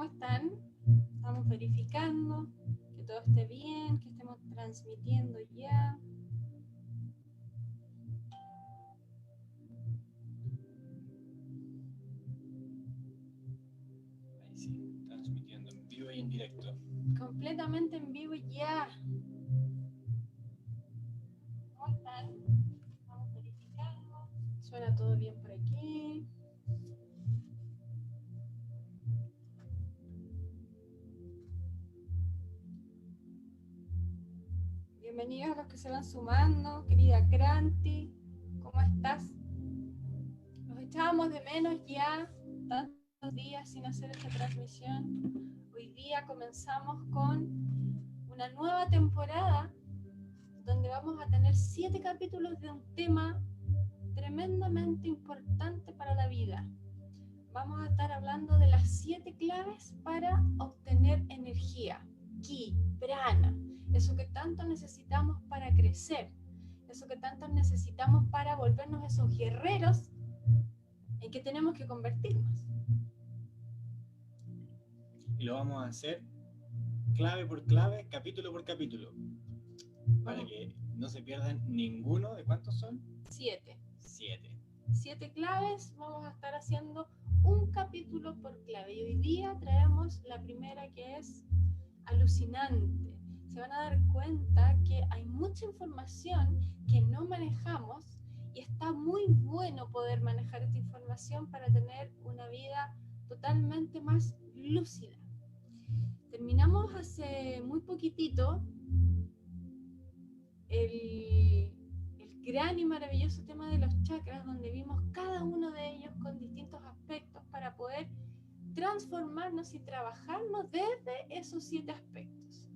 están? Estamos verificando que todo esté bien, que estemos transmitiendo ya. Ahí sí, transmitiendo en vivo y en directo. Completamente en vivo ya. ¿Cómo están? Estamos verificando. Suena todo bien por aquí. Bienvenidos a los que se van sumando, querida Kranti, ¿cómo estás? Nos echábamos de menos ya, tantos días sin hacer esta transmisión. Hoy día comenzamos con una nueva temporada donde vamos a tener 7 capítulos de un tema tremendamente importante para la vida. Vamos a estar hablando de las 7 claves para obtener energía, ki, prana, eso que tanto necesitamos para crecer, eso que tanto necesitamos para volvernos esos guerreros en que tenemos que convertirnos. Y lo vamos a hacer clave por clave, capítulo por capítulo, para que no se pierdan ninguno. ¿De cuántos son? 7. 7. 7 claves, vamos a estar haciendo un capítulo por clave. Y hoy día traemos la primera, que es alucinante. Se van a dar cuenta que hay mucha información que no manejamos y está muy bueno poder manejar esta información para tener una vida totalmente más lúcida. Terminamos hace muy poquitito el gran y maravilloso tema de los chakras, donde vimos cada uno de ellos con distintos aspectos para poder transformarnos y trabajarnos desde esos 7 aspectos,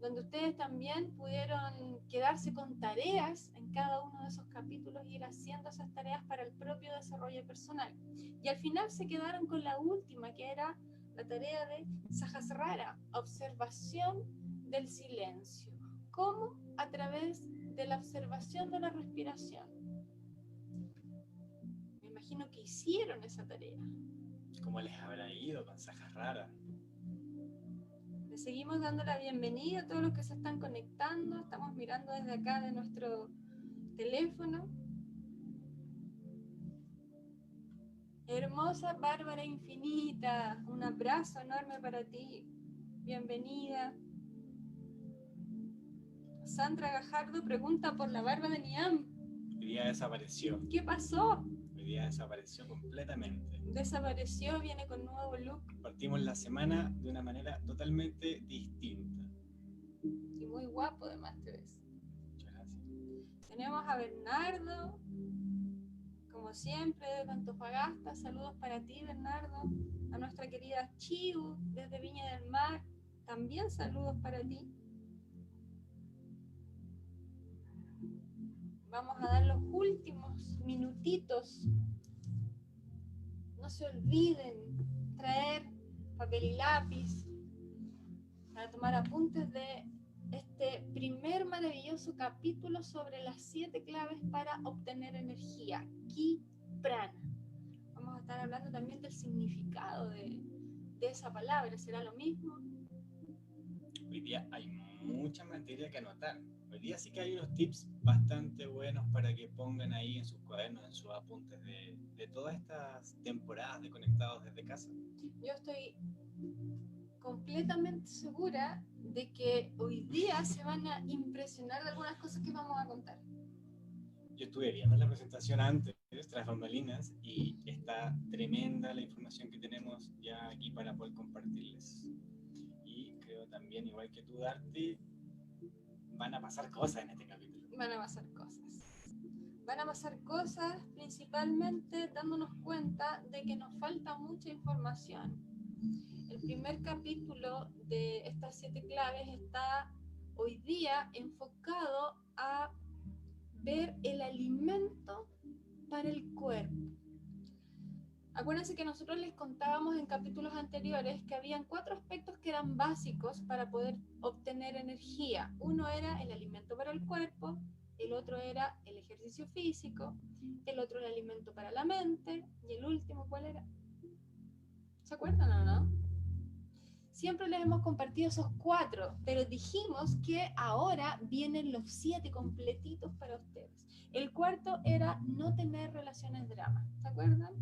donde ustedes también pudieron quedarse con tareas en cada uno de esos capítulos y ir haciendo esas tareas para el propio desarrollo personal. Y al final se quedaron con la última, que era la tarea de Sahasrara, observación del silencio. ¿Cómo? A través de la observación de la respiración. Me imagino que hicieron esa tarea. ¿Cómo les habrá ido con Sahasrara? Les seguimos dando la bienvenida a todos los que se están conectando. Estamos mirando desde acá de nuestro teléfono. Hermosa Bárbara Infinita, un abrazo enorme para ti. Bienvenida. Sandra Gajardo pregunta por la barba de Niam. Hoy día desapareció. ¿Qué pasó? Hoy día desapareció completamente. Desapareció, viene con nuevo look. Partimos la semana de una manera totalmente distinta. Y muy guapo además te ves. Muchas gracias. Tenemos a Bernardo, como siempre, desde Antofagasta. Saludos para ti, Bernardo. A nuestra querida Chiu, desde Viña del Mar. También saludos para ti. Vamos a dar los últimos minutitos. No se olviden traer papel y lápiz para tomar apuntes de este primer maravilloso capítulo sobre las 7 claves para obtener energía, Ki Prana. Vamos a estar hablando también del significado de esa palabra. ¿Será lo mismo? Hoy día hay mucha materia que anotar. Hoy día sí que hay unos tips bastante buenos para que pongan ahí en sus cuadernos, en sus apuntes de todas estas temporadas de Conectados desde Casa. Yo estoy completamente segura de que hoy día se van a impresionar de algunas cosas que vamos a contar. Yo estuve viendo la presentación antes, tras bambalinas, y está tremenda la información que tenemos ya aquí para poder compartirles. Y creo también, igual que tú, Darty, van a pasar cosas en este capítulo. Van a pasar cosas. Van a pasar cosas principalmente dándonos cuenta de que nos falta mucha información. El primer capítulo de estas 7 claves está hoy día enfocado a ver el alimento para el cuerpo. Acuérdense que nosotros les contábamos en capítulos anteriores que habían 4 aspectos que eran básicos para poder obtener energía. Uno era el alimento para el cuerpo, el otro era el ejercicio físico, el otro el alimento para la mente, y el último, ¿cuál era? ¿Se acuerdan o no? Siempre les hemos compartido esos 4, pero dijimos que ahora vienen los 7 completitos para ustedes. El cuarto era no tener relaciones drama, ¿se acuerdan?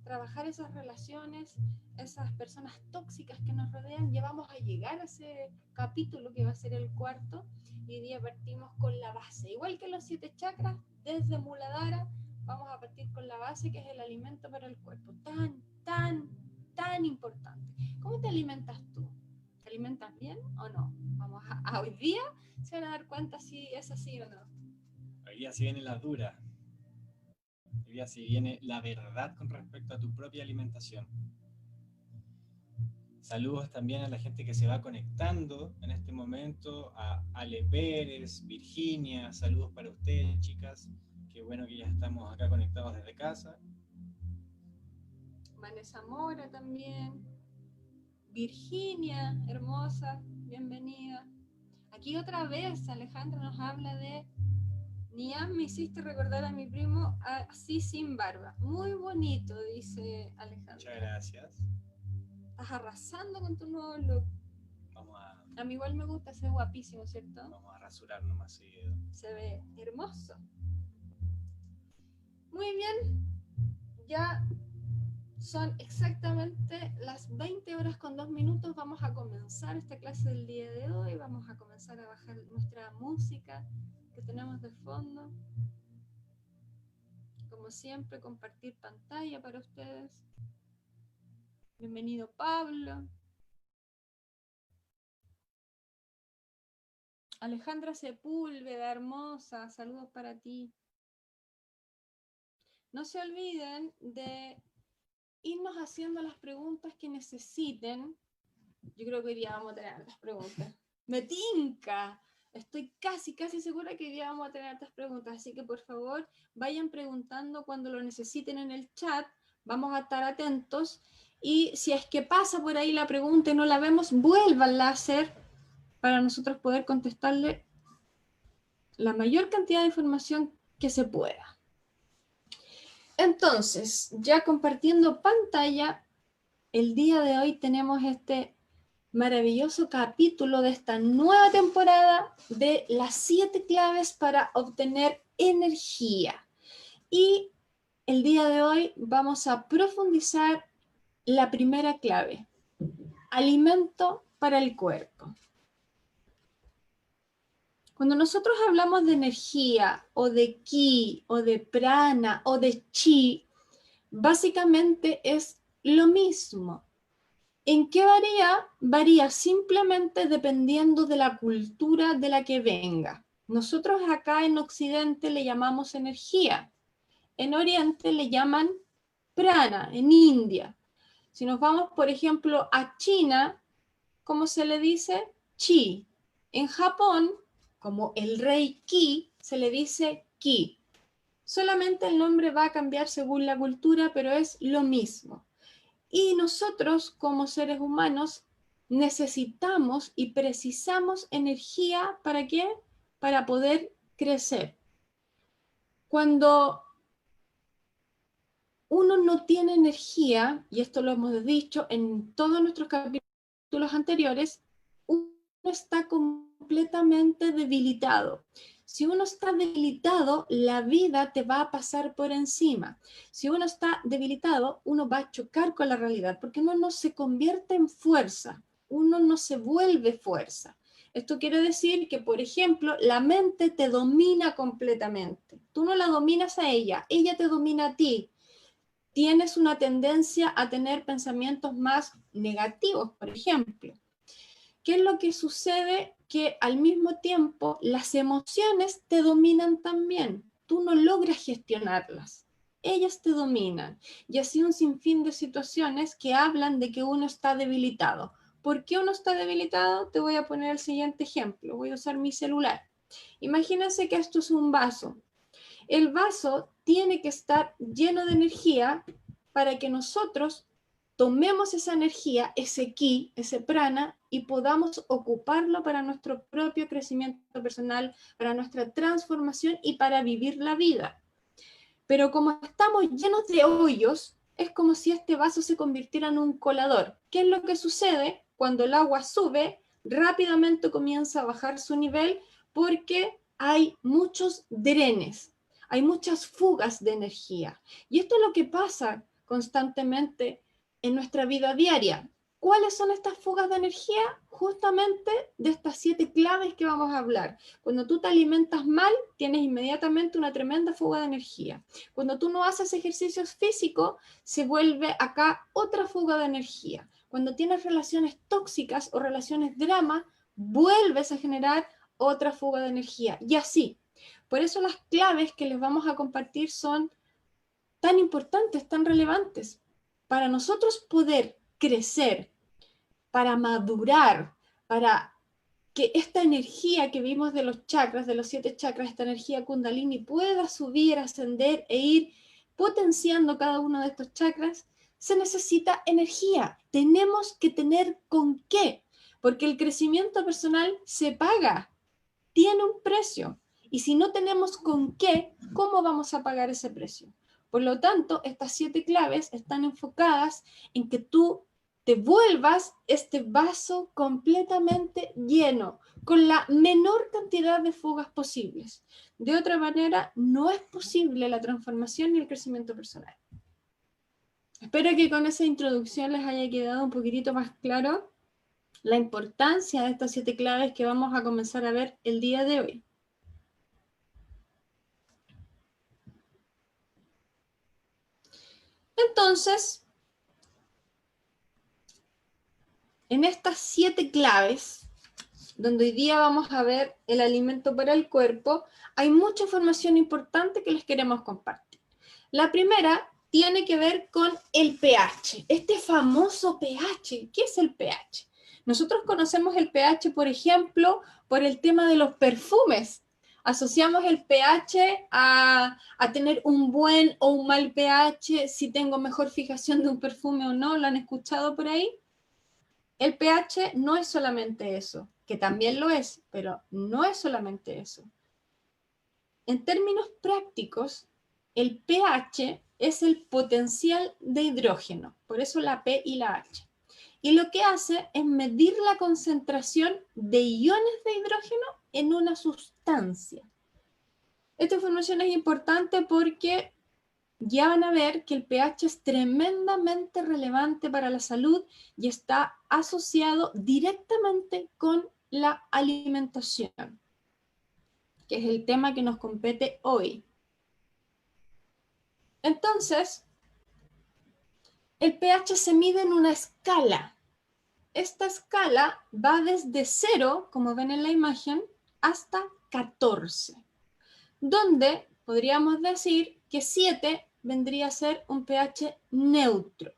Trabajar esas relaciones, esas personas tóxicas que nos rodean. Ya vamos a llegar a ese capítulo que va a ser el cuarto, y hoy día partimos con la base. Igual que los 7 chakras, desde Muladhara, vamos a partir con la base, que es el alimento para el cuerpo. Tan importante. ¿Cómo te alimentas tú? ¿Te alimentas bien o no? Vamos a hoy día se van a dar cuenta si es así o no. Hoy día sí viene la dura. Hoy día sí viene la verdad con respecto a tu propia alimentación. Saludos también a la gente que se va conectando en este momento, a Ale Pérez, Virginia, saludos para ustedes, chicas. Qué bueno que ya estamos acá conectados desde casa. Vanessa Mora también. Virginia, hermosa, bienvenida. Aquí otra vez Alejandra nos habla de: Niam, me hiciste recordar a mi primo así sin barba. Muy bonito, dice Alejandra. Muchas gracias. Estás arrasando con tu nuevo look. A mí igual me gusta, se ve guapísimo, ¿cierto? Vamos a rasurarnos más seguido. Se ve hermoso. Muy bien. Ya son exactamente las 20:02. Vamos a comenzar esta clase del día de hoy. Vamos a comenzar a bajar nuestra música que tenemos de fondo. Como siempre, compartir pantalla para ustedes. Bienvenido, Pablo. Alejandra Sepúlveda, hermosa, saludos para ti. No se olviden de irnos haciendo las preguntas que necesiten. Yo creo que hoy día vamos a tener las preguntas. ¡Me tinca! Estoy casi segura que hoy día vamos a tener estas preguntas, así que por favor vayan preguntando cuando lo necesiten en el chat. Vamos a estar atentos, y si es que pasa por ahí la pregunta y no la vemos, vuélvanla a hacer para nosotros poder contestarle la mayor cantidad de información que se pueda. Entonces, ya compartiendo pantalla, el día de hoy tenemos este maravilloso capítulo de esta nueva temporada de las 7 claves para obtener energía. Y el día de hoy vamos a profundizar la primera clave: alimento para el cuerpo. Cuando nosotros hablamos de energía, o de ki, o de prana, o de chi, básicamente es lo mismo. ¿En qué varía? Varía simplemente dependiendo de la cultura de la que venga. Nosotros acá en Occidente le llamamos energía. En Oriente le llaman prana, en India. Si nos vamos, por ejemplo, a China, ¿cómo se le dice? Chi. En Japón, como el rey Ki, se le dice Ki. Solamente el nombre va a cambiar según la cultura, pero es lo mismo. Y nosotros, como seres humanos, necesitamos y precisamos energía. ¿Para qué? Para poder crecer. Cuando uno no tiene energía, y esto lo hemos dicho en todos nuestros capítulos anteriores, uno está completamente debilitado. Si uno está debilitado, la vida te va a pasar por encima. Si uno está debilitado, uno va a chocar con la realidad, porque uno no se convierte en fuerza, uno no se vuelve fuerza. Esto quiere decir que, por ejemplo, la mente te domina completamente. Tú no la dominas a ella te domina a ti. Tienes una tendencia a tener pensamientos más negativos, por ejemplo. ¿Qué es lo que sucede? Que al mismo tiempo las emociones te dominan también. Tú no logras gestionarlas. Ellas te dominan. Y así un sinfín de situaciones que hablan de que uno está debilitado. ¿Por qué uno está debilitado? Te voy a poner el siguiente ejemplo. Voy a usar mi celular. Imagínense que esto es un vaso. El vaso tiene que estar lleno de energía para que nosotros tomemos esa energía, ese ki, ese prana, y podamos ocuparlo para nuestro propio crecimiento personal, para nuestra transformación y para vivir la vida. Pero como estamos llenos de hoyos, es como si este vaso se convirtiera en un colador. ¿Qué es lo que sucede? cuando el agua sube, rápidamente comienza a bajar su nivel porque hay muchos drenes, hay muchas fugas de energía. Y esto es lo que pasa constantemente en nuestra vida diaria. ¿Cuáles son estas fugas de energía? Justamente de estas 7 claves que vamos a hablar. Cuando tú te alimentas mal, tienes inmediatamente una tremenda fuga de energía. Cuando tú no haces ejercicios físicos, se vuelve acá otra fuga de energía. Cuando tienes relaciones tóxicas o relaciones drama, vuelves a generar otra fuga de energía. Y así. Por eso las claves que les vamos a compartir son tan importantes, tan relevantes. Para nosotros poder crecer, para madurar, para que esta energía que vimos de los chakras, de los 7 chakras, esta energía kundalini pueda subir, ascender e ir potenciando cada uno de estos chakras, se necesita energía. Tenemos que tener con qué, porque el crecimiento personal se paga, tiene un precio. Y si no tenemos con qué, ¿cómo vamos a pagar ese precio? Por lo tanto, estas 7 claves están enfocadas en que tú te vuelvas este vaso completamente lleno, con la menor cantidad de fugas posibles. De otra manera, no es posible la transformación ni el crecimiento personal. Espero que con esa introducción les haya quedado un poquitito más claro la importancia de estas 7 claves que vamos a comenzar a ver el día de hoy. Entonces, en estas 7 claves, donde hoy día vamos a ver el alimento para el cuerpo, hay mucha información importante que les queremos compartir. La primera tiene que ver con el pH, este famoso pH. ¿Qué es el pH? Nosotros conocemos el pH, por ejemplo, por el tema de los perfumes. Asociamos el pH a tener un buen o un mal pH, si tengo mejor fijación de un perfume o no. ¿Lo han escuchado por ahí? El pH no es solamente eso, que también lo es, pero no es solamente eso. En términos prácticos, el pH es el potencial de hidrógeno, por eso la P y la H. Y lo que hace es medir la concentración de iones de hidrógeno en una sustancia. Esta información es importante porque ya van a ver que el pH es tremendamente relevante para la salud y está asociado directamente con la alimentación, que es el tema que nos compete hoy. Entonces, el pH se mide en una escala. Esta escala va desde 0, como ven en la imagen, hasta 14, donde podríamos decir que 7 vendría a ser un pH neutro.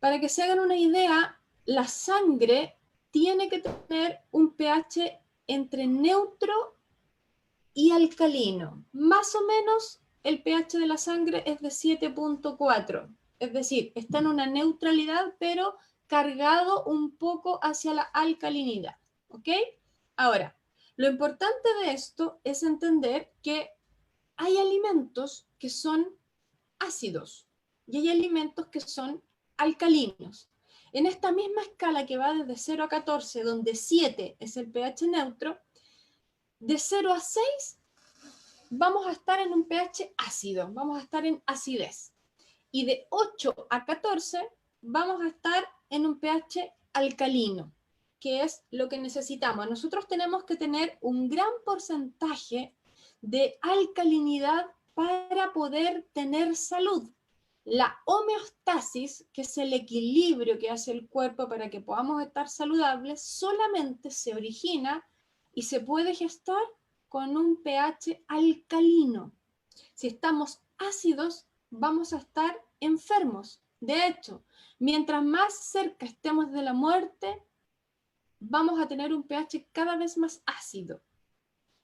Para que se hagan una idea, la sangre tiene que tener un pH entre neutro y alcalino. Más o menos el pH de la sangre es de 7.4, es decir, está en una neutralidad, pero cargado un poco hacia la alcalinidad. ¿Ok? Ahora, lo importante de esto es entender que hay alimentos que son ácidos y hay alimentos que son alcalinos. En esta misma escala que va desde 0 a 14, donde 7 es el pH neutro, de 0 a 6 vamos a estar en un pH ácido, vamos a estar en acidez. Y de 8 a 14 vamos a estar en un pH alcalino, que es lo que necesitamos. Nosotros tenemos que tener un gran porcentaje de alcalinidad para poder tener salud. La homeostasis, que es el equilibrio que hace el cuerpo para que podamos estar saludables, solamente se origina y se puede gestar con un pH alcalino. Si estamos ácidos, vamos a estar enfermos. De hecho, mientras más cerca estemos de la muerte, vamos a tener un pH cada vez más ácido.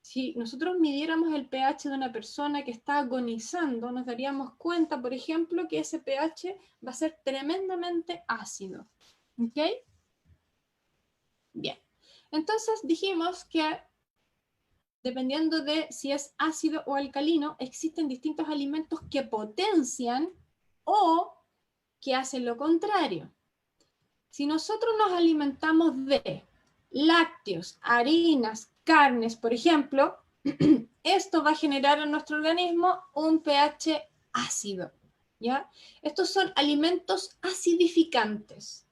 Si nosotros midiéramos el pH de una persona que está agonizando, nos daríamos cuenta, por ejemplo, que ese pH va a ser tremendamente ácido. ¿Ok? Bien. Entonces dijimos que dependiendo de si es ácido o alcalino, existen distintos alimentos que potencian o que hacen lo contrario. Si nosotros nos alimentamos de lácteos, harinas, carnes, por ejemplo, esto va a generar en nuestro organismo un pH ácido, ¿ya? Estos son alimentos acidificantes.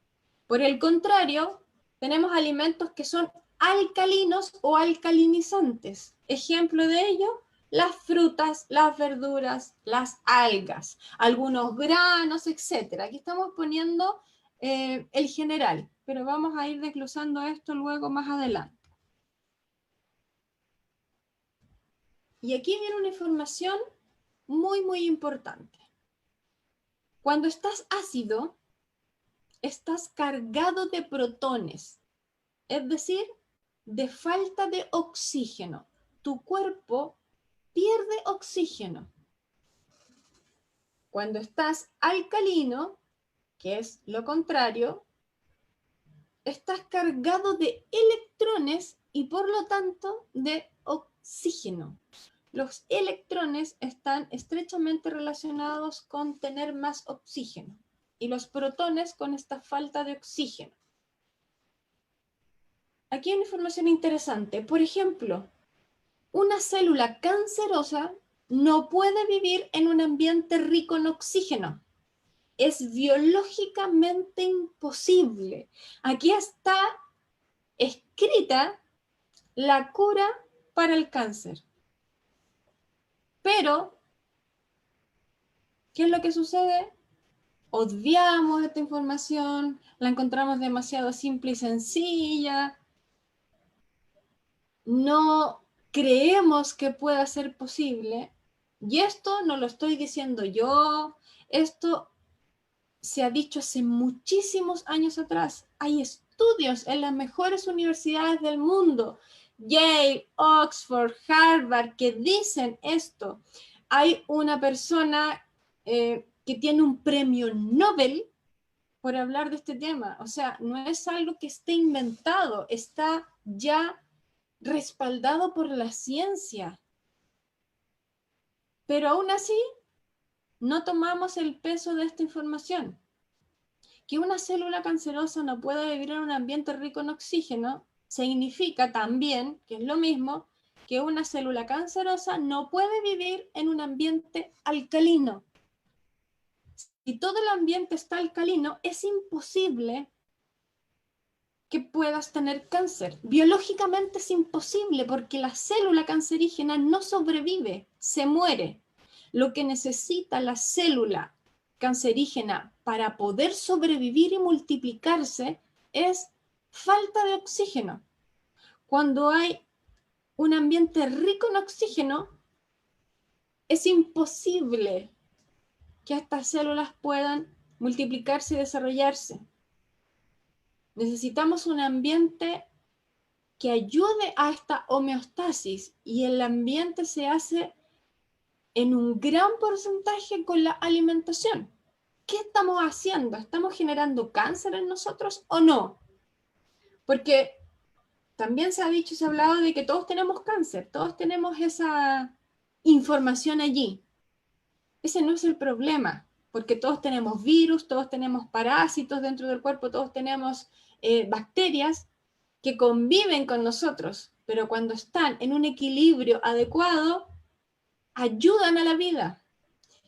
Por el contrario, tenemos alimentos que son alcalinos o alcalinizantes. Ejemplo de ello, las frutas, las verduras, las algas, algunos granos, etc. Aquí estamos poniendo el general, pero vamos a ir desglosando esto luego más adelante. Y aquí viene una información muy importante. Cuando estás ácido, estás cargado de protones, es decir, de falta de oxígeno. Tu cuerpo pierde oxígeno. Cuando estás alcalino, que es lo contrario, estás cargado de electrones y por lo tanto de oxígeno. Los electrones están estrechamente relacionados con tener más oxígeno y los protones con esta falta de oxígeno. Aquí hay una información interesante. Por ejemplo, una célula cancerosa no puede vivir en un ambiente rico en oxígeno. Es biológicamente imposible. Aquí está escrita la cura para el cáncer. Pero, ¿qué es lo que sucede? Obviamos esta información, la encontramos demasiado simple y sencilla, no creemos que pueda ser posible, y esto no lo estoy diciendo yo, esto se ha dicho hace muchísimos años atrás. Hay estudios en las mejores universidades del mundo, Yale, Oxford, Harvard, que dicen esto. Hay una persona que tiene un premio Nobel por hablar de este tema. O sea, no es algo que esté inventado, está ya respaldado por la ciencia. Pero aún así, no tomamos el peso de esta información. Que una célula cancerosa no pueda vivir en un ambiente rico en oxígeno significa también, que es lo mismo, que una célula cancerosa no puede vivir en un ambiente alcalino. Si todo el ambiente está alcalino, es imposible que puedas tener cáncer. Biológicamente es imposible porque la célula cancerígena no sobrevive, se muere. Lo que necesita la célula cancerígena para poder sobrevivir y multiplicarse es falta de oxígeno. Cuando hay un ambiente rico en oxígeno, es imposible que estas células puedan multiplicarse y desarrollarse. Necesitamos un ambiente que ayude a esta homeostasis y el ambiente se hace en un gran porcentaje con la alimentación. ¿Qué estamos haciendo? ¿Estamos generando cáncer en nosotros o no? Porque también se ha dicho y se ha hablado de que todos tenemos cáncer, todos tenemos esa información allí. Ese no es el problema, porque todos tenemos virus, todos tenemos parásitos dentro del cuerpo, todos tenemos bacterias que conviven con nosotros, pero cuando están en un equilibrio adecuado, ayudan a la vida.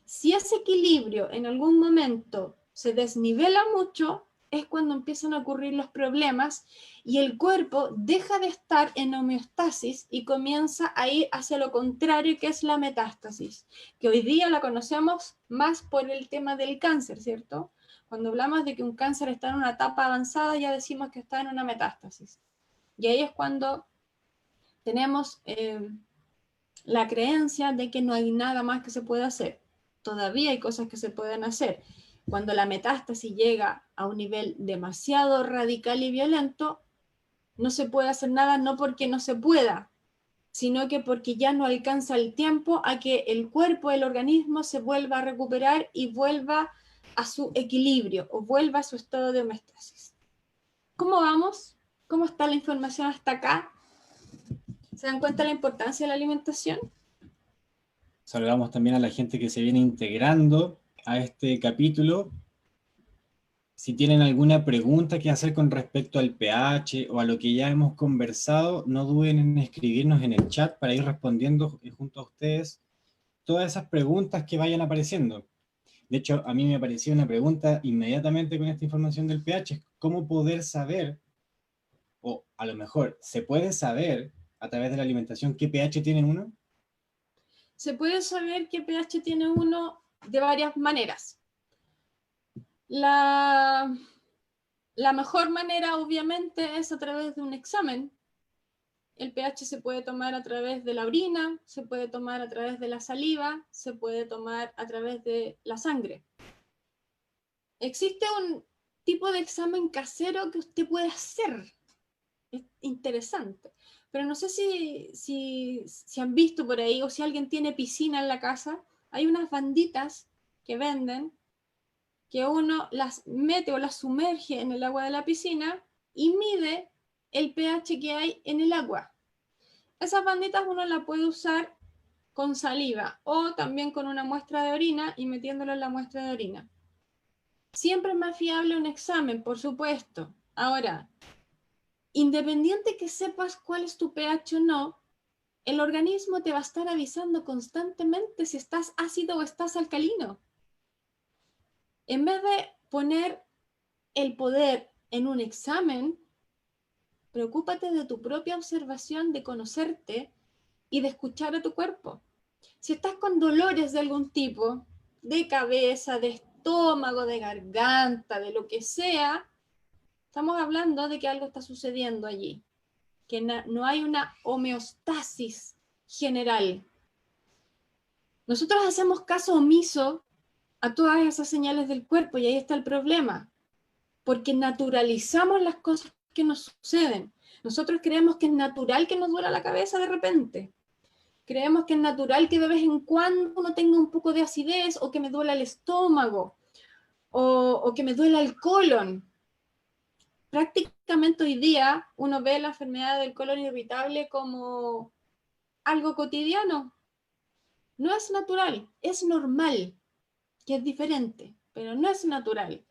Si ese equilibrio en algún momento se desnivela mucho, es cuando empiezan a ocurrir los problemas y el cuerpo deja de estar en homeostasis y comienza a ir hacia lo contrario, que es la metástasis, que hoy día la conocemos más por el tema del cáncer, ¿cierto? Cuando hablamos de que un cáncer está en una etapa avanzada, ya decimos que está en una metástasis. Y ahí es cuando tenemos la creencia de que no hay nada más que se pueda hacer. Todavía hay cosas que se pueden hacer. Cuando la metástasis llega a un nivel demasiado radical y violento, no se puede hacer nada, no porque no se pueda, sino que porque ya no alcanza el tiempo a que el cuerpo, el organismo se vuelva a recuperar y vuelva a su equilibrio o vuelva a su estado de homeostasis. ¿Cómo vamos? ¿Cómo está la información hasta acá? ¿Se dan cuenta de la importancia de la alimentación? Saludamos también a la gente que se viene integrando a este capítulo. Si tienen alguna pregunta que hacer con respecto al pH o a lo que ya hemos conversado, no duden en escribirnos en el chat para ir respondiendo junto a ustedes todas esas preguntas que vayan apareciendo. De hecho, a mí me apareció una pregunta inmediatamente con esta información del pH, ¿cómo poder saber, o a lo mejor, se puede saber a través de la alimentación qué pH tiene uno? Se puede saber qué pH tiene uno de varias maneras. La mejor manera, obviamente, es a través de un examen. El pH se puede tomar a través de la orina, se puede tomar a través de la saliva, se puede tomar a través de la sangre. Existe un tipo de examen casero que usted puede hacer. Es interesante. Pero no sé si han visto por ahí o si alguien tiene piscina en la casa. Hay unas banditas que venden que uno las mete o las sumerge en el agua de la piscina y mide el pH que hay en el agua. Esas banditas uno las puede usar con saliva o también con una muestra de orina y metiéndolo en la muestra de orina. Siempre es más fiable un examen, por supuesto. Ahora, independiente que sepas cuál es tu pH o no, el organismo te va a estar avisando constantemente si estás ácido o estás alcalino. En vez de poner el poder en un examen, preocúpate de tu propia observación, de conocerte y de escuchar a tu cuerpo. Si estás con dolores de algún tipo, de cabeza, de estómago, de garganta, de lo que sea, estamos hablando de que algo está sucediendo allí, que no hay una homeostasis general. Nosotros hacemos caso omiso a todas esas señales del cuerpo y ahí está el problema, porque naturalizamos las cosas que nos suceden. Nosotros creemos que es natural que nos duela la cabeza de repente. Creemos que es natural que de vez en cuando uno tenga un poco de acidez o que me duela el estómago o que me duela el colon. Prácticamente hoy día uno ve la enfermedad del colon irritable como algo cotidiano. No es natural, es normal, que es diferente, pero no es natural.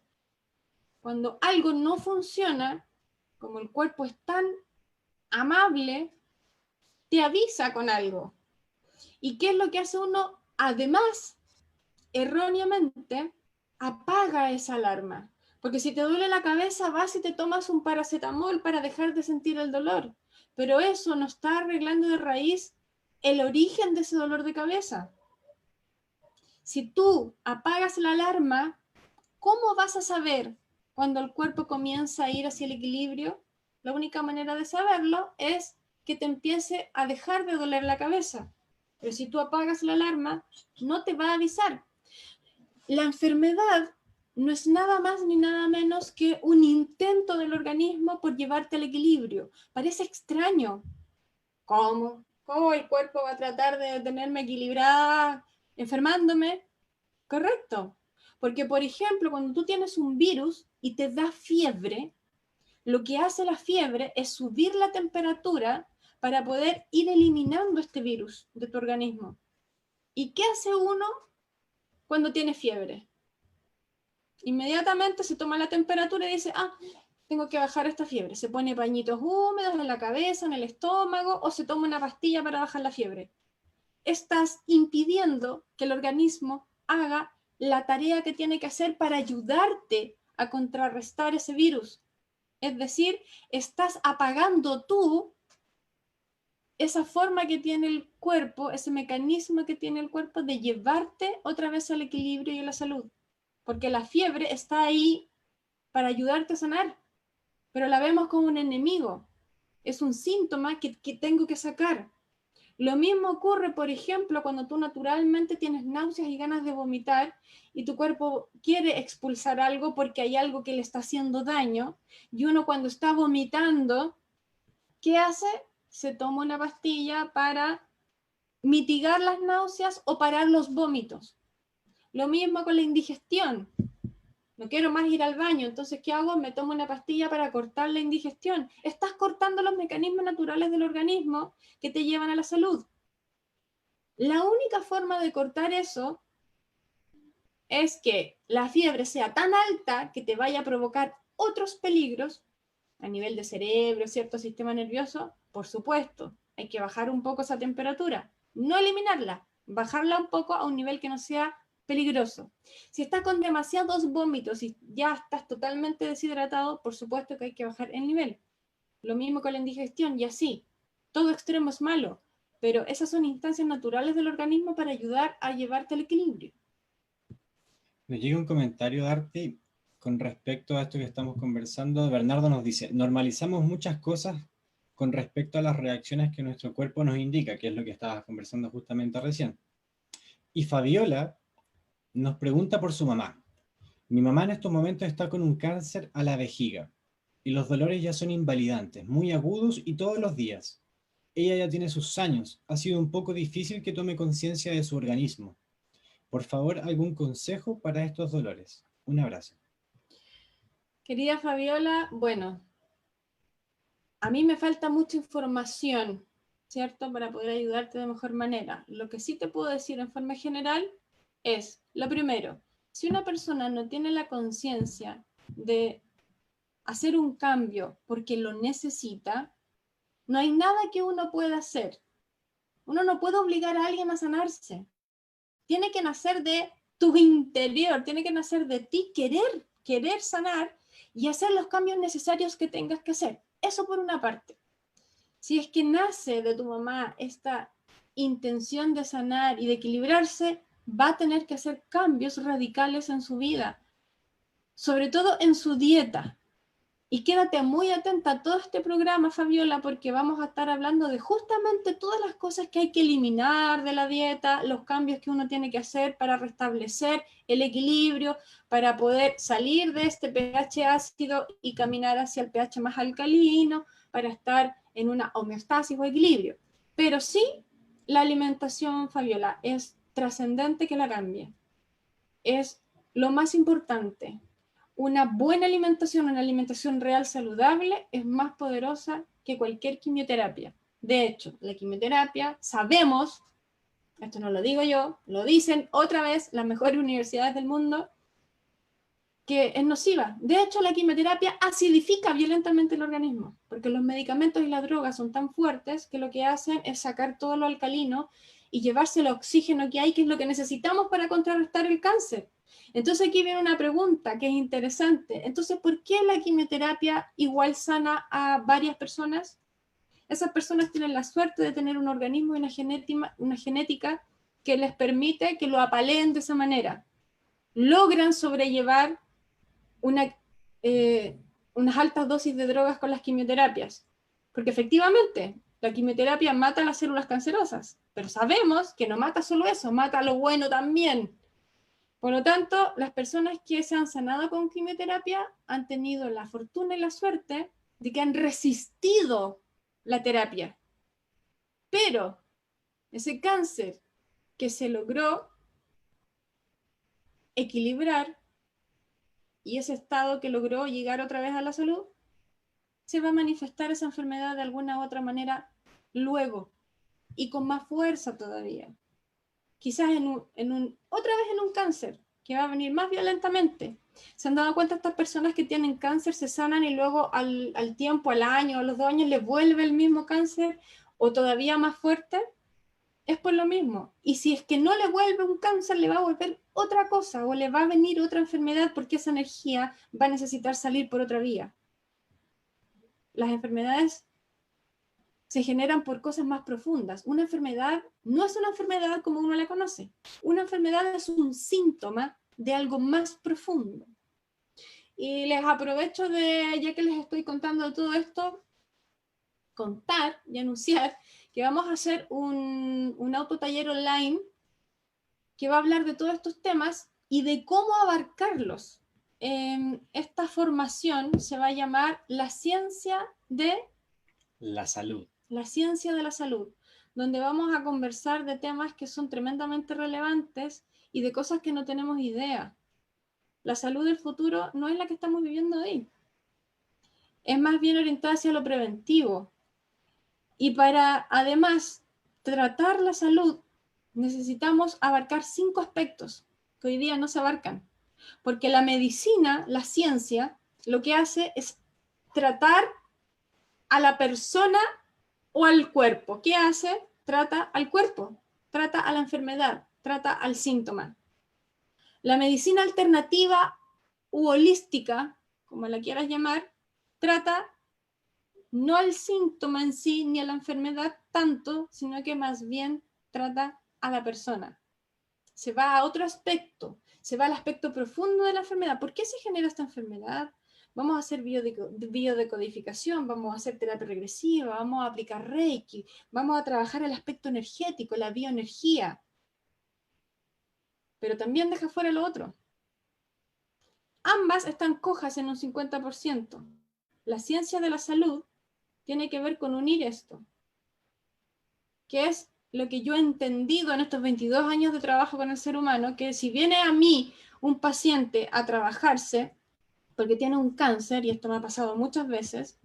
Cuando algo no funciona, como el cuerpo es tan amable, te avisa con algo. ¿Y qué es lo que hace uno? Además, erróneamente, apaga esa alarma. Porque si te duele la cabeza, vas y te tomas un paracetamol para dejar de sentir el dolor. Pero eso no está arreglando de raíz el origen de ese dolor de cabeza. Si tú apagas la alarma, ¿cómo vas a saber cuando el cuerpo comienza a ir hacia el equilibrio? La única manera de saberlo es que te empiece a dejar de doler la cabeza. Pero si tú apagas la alarma, no te va a avisar. La enfermedad no es nada más ni nada menos que un intento del organismo por llevarte al equilibrio. Parece extraño. ¿Cómo? ¿Cómo el cuerpo va a tratar de tenerme equilibrada enfermándome? Correcto. Porque, por ejemplo, cuando tú tienes un virus y te da fiebre, lo que hace la fiebre es subir la temperatura para poder ir eliminando este virus de tu organismo. ¿Y qué hace uno cuando tiene fiebre? Inmediatamente se toma la temperatura y dice, tengo que bajar esta fiebre. Se pone pañitos húmedos en la cabeza, en el estómago, o se toma una pastilla para bajar la fiebre. Estás impidiendo que el organismo haga la tarea que tiene que hacer para ayudarte a contrarrestar ese virus. Es decir, estás apagando tú esa forma que tiene el cuerpo, ese mecanismo que tiene el cuerpo de llevarte otra vez al equilibrio y a la salud. Porque la fiebre está ahí para ayudarte a sanar, pero la vemos como un enemigo. Es un síntoma que tengo que sacar. Lo mismo ocurre, por ejemplo, cuando tú naturalmente tienes náuseas y ganas de vomitar y tu cuerpo quiere expulsar algo porque hay algo que le está haciendo daño, y uno cuando está vomitando, ¿qué hace? Se toma una pastilla para mitigar las náuseas o parar los vómitos. Lo mismo con la indigestión. No quiero más ir al baño, entonces ¿qué hago? Me tomo una pastilla para cortar la indigestión. Estás cortando los mecanismos naturales del organismo que te llevan a la salud. La única forma de cortar eso es que la fiebre sea tan alta que te vaya a provocar otros peligros a nivel de cerebro, cierto sistema nervioso. Por supuesto, hay que bajar un poco esa temperatura, no eliminarla, bajarla un poco a un nivel que no sea peligroso. Si estás con demasiados vómitos y ya estás totalmente deshidratado, por supuesto que hay que bajar el nivel. Lo mismo con la indigestión, y así. Todo extremo es malo, pero esas son instancias naturales del organismo para ayudar a llevarte al equilibrio. Me llega un comentario, Darty, con respecto a esto que estamos conversando. Bernardo nos dice, normalizamos muchas cosas con respecto a las reacciones que nuestro cuerpo nos indica, que es lo que estabas conversando justamente recién. Y Fabiola nos pregunta por su mamá. Mi mamá en estos momentos está con un cáncer a la vejiga y los dolores ya son invalidantes, muy agudos y todos los días. Ella ya tiene sus años, ha sido un poco difícil que tome conciencia de su organismo. Por favor, algún consejo para estos dolores. Un abrazo. Querida Fabiola, bueno, a mí me falta mucha información, ¿cierto? Para poder ayudarte de mejor manera. Lo que sí te puedo decir en forma general es, lo primero, si una persona no tiene la conciencia de hacer un cambio porque lo necesita, no hay nada que uno pueda hacer. Uno no puede obligar a alguien a sanarse. Tiene que nacer de tu interior, tiene que nacer de ti querer sanar y hacer los cambios necesarios que tengas que hacer. Eso por una parte. Si es que nace de tu mamá esta intención de sanar y de equilibrarse, va a tener que hacer cambios radicales en su vida, sobre todo en su dieta. Y quédate muy atenta a todo este programa, Fabiola, porque vamos a estar hablando de justamente todas las cosas que hay que eliminar de la dieta, los cambios que uno tiene que hacer para restablecer el equilibrio, para poder salir de este pH ácido y caminar hacia el pH más alcalino, para estar en una homeostasis o equilibrio. Pero sí, la alimentación, Fabiola, es trascendente que la cambie. Es lo más importante. Una buena alimentación, una alimentación real saludable, es más poderosa que cualquier quimioterapia. De hecho, la quimioterapia, sabemos, esto no lo digo yo, lo dicen otra vez las mejores universidades del mundo, que es nociva. De hecho, la quimioterapia acidifica violentamente el organismo, porque los medicamentos y las drogas son tan fuertes que lo que hacen es sacar todo lo alcalino y llevarse el oxígeno que hay, que es lo que necesitamos para contrarrestar el cáncer. Entonces aquí viene una pregunta que es interesante. Entonces, ¿por qué la quimioterapia igual sana a varias personas? Esas personas tienen la suerte de tener un organismo y una genética que les permite que lo apaleen de esa manera. Logran sobrellevar una, unas altas dosis de drogas con las quimioterapias. Porque efectivamente, la quimioterapia mata las células cancerosas, pero sabemos que no mata solo eso, mata lo bueno también. Por lo tanto, las personas que se han sanado con quimioterapia han tenido la fortuna y la suerte de que han resistido la terapia. Pero ese cáncer que se logró equilibrar y ese estado que logró llegar otra vez a la salud, se va a manifestar esa enfermedad de alguna u otra manera luego y con más fuerza todavía. Quizás otra vez en un cáncer que va a venir más violentamente. ¿Se han dado cuenta estas personas que tienen cáncer, se sanan y luego al tiempo, al año, a los 2 años les vuelve el mismo cáncer o todavía más fuerte? Es por lo mismo. Y si es que no le vuelve un cáncer, le va a volver otra cosa o le va a venir otra enfermedad porque esa energía va a necesitar salir por otra vía. Las enfermedades se generan por cosas más profundas. Una enfermedad no es una enfermedad como uno la conoce. Una enfermedad es un síntoma de algo más profundo. Y les aprovecho de, ya que les estoy contando todo esto, contar y anunciar que vamos a hacer un autotaller online que va a hablar de todos estos temas y de cómo abarcarlos. Esta formación se va a llamar la ciencia de la salud. La ciencia de la salud, donde vamos a conversar de temas que son tremendamente relevantes y de cosas que no tenemos idea. La salud del futuro no es la que estamos viviendo hoy. Es más bien orientada hacia lo preventivo. Y para, además, tratar la salud, necesitamos abarcar 5 aspectos, que hoy día no se abarcan. Porque la medicina, la ciencia, lo que hace es tratar a la persona o al cuerpo. ¿Qué hace? Trata al cuerpo, trata a la enfermedad, trata al síntoma. La medicina alternativa u holística, como la quieras llamar, trata no al síntoma en sí ni a la enfermedad tanto, sino que más bien trata a la persona. Se va a otro aspecto, se va al aspecto profundo de la enfermedad. ¿Por qué se genera esta enfermedad? Vamos a hacer biodecodificación, vamos a hacer terapia regresiva, vamos a aplicar Reiki, vamos a trabajar el aspecto energético, la bioenergía. Pero también deja fuera lo otro. Ambas están cojas en un 50%. La ciencia de la salud tiene que ver con unir esto, que es lo que yo he entendido en estos 22 años de trabajo con el ser humano, que si viene a mí un paciente a trabajarse porque tiene un cáncer, y esto me ha pasado muchas veces,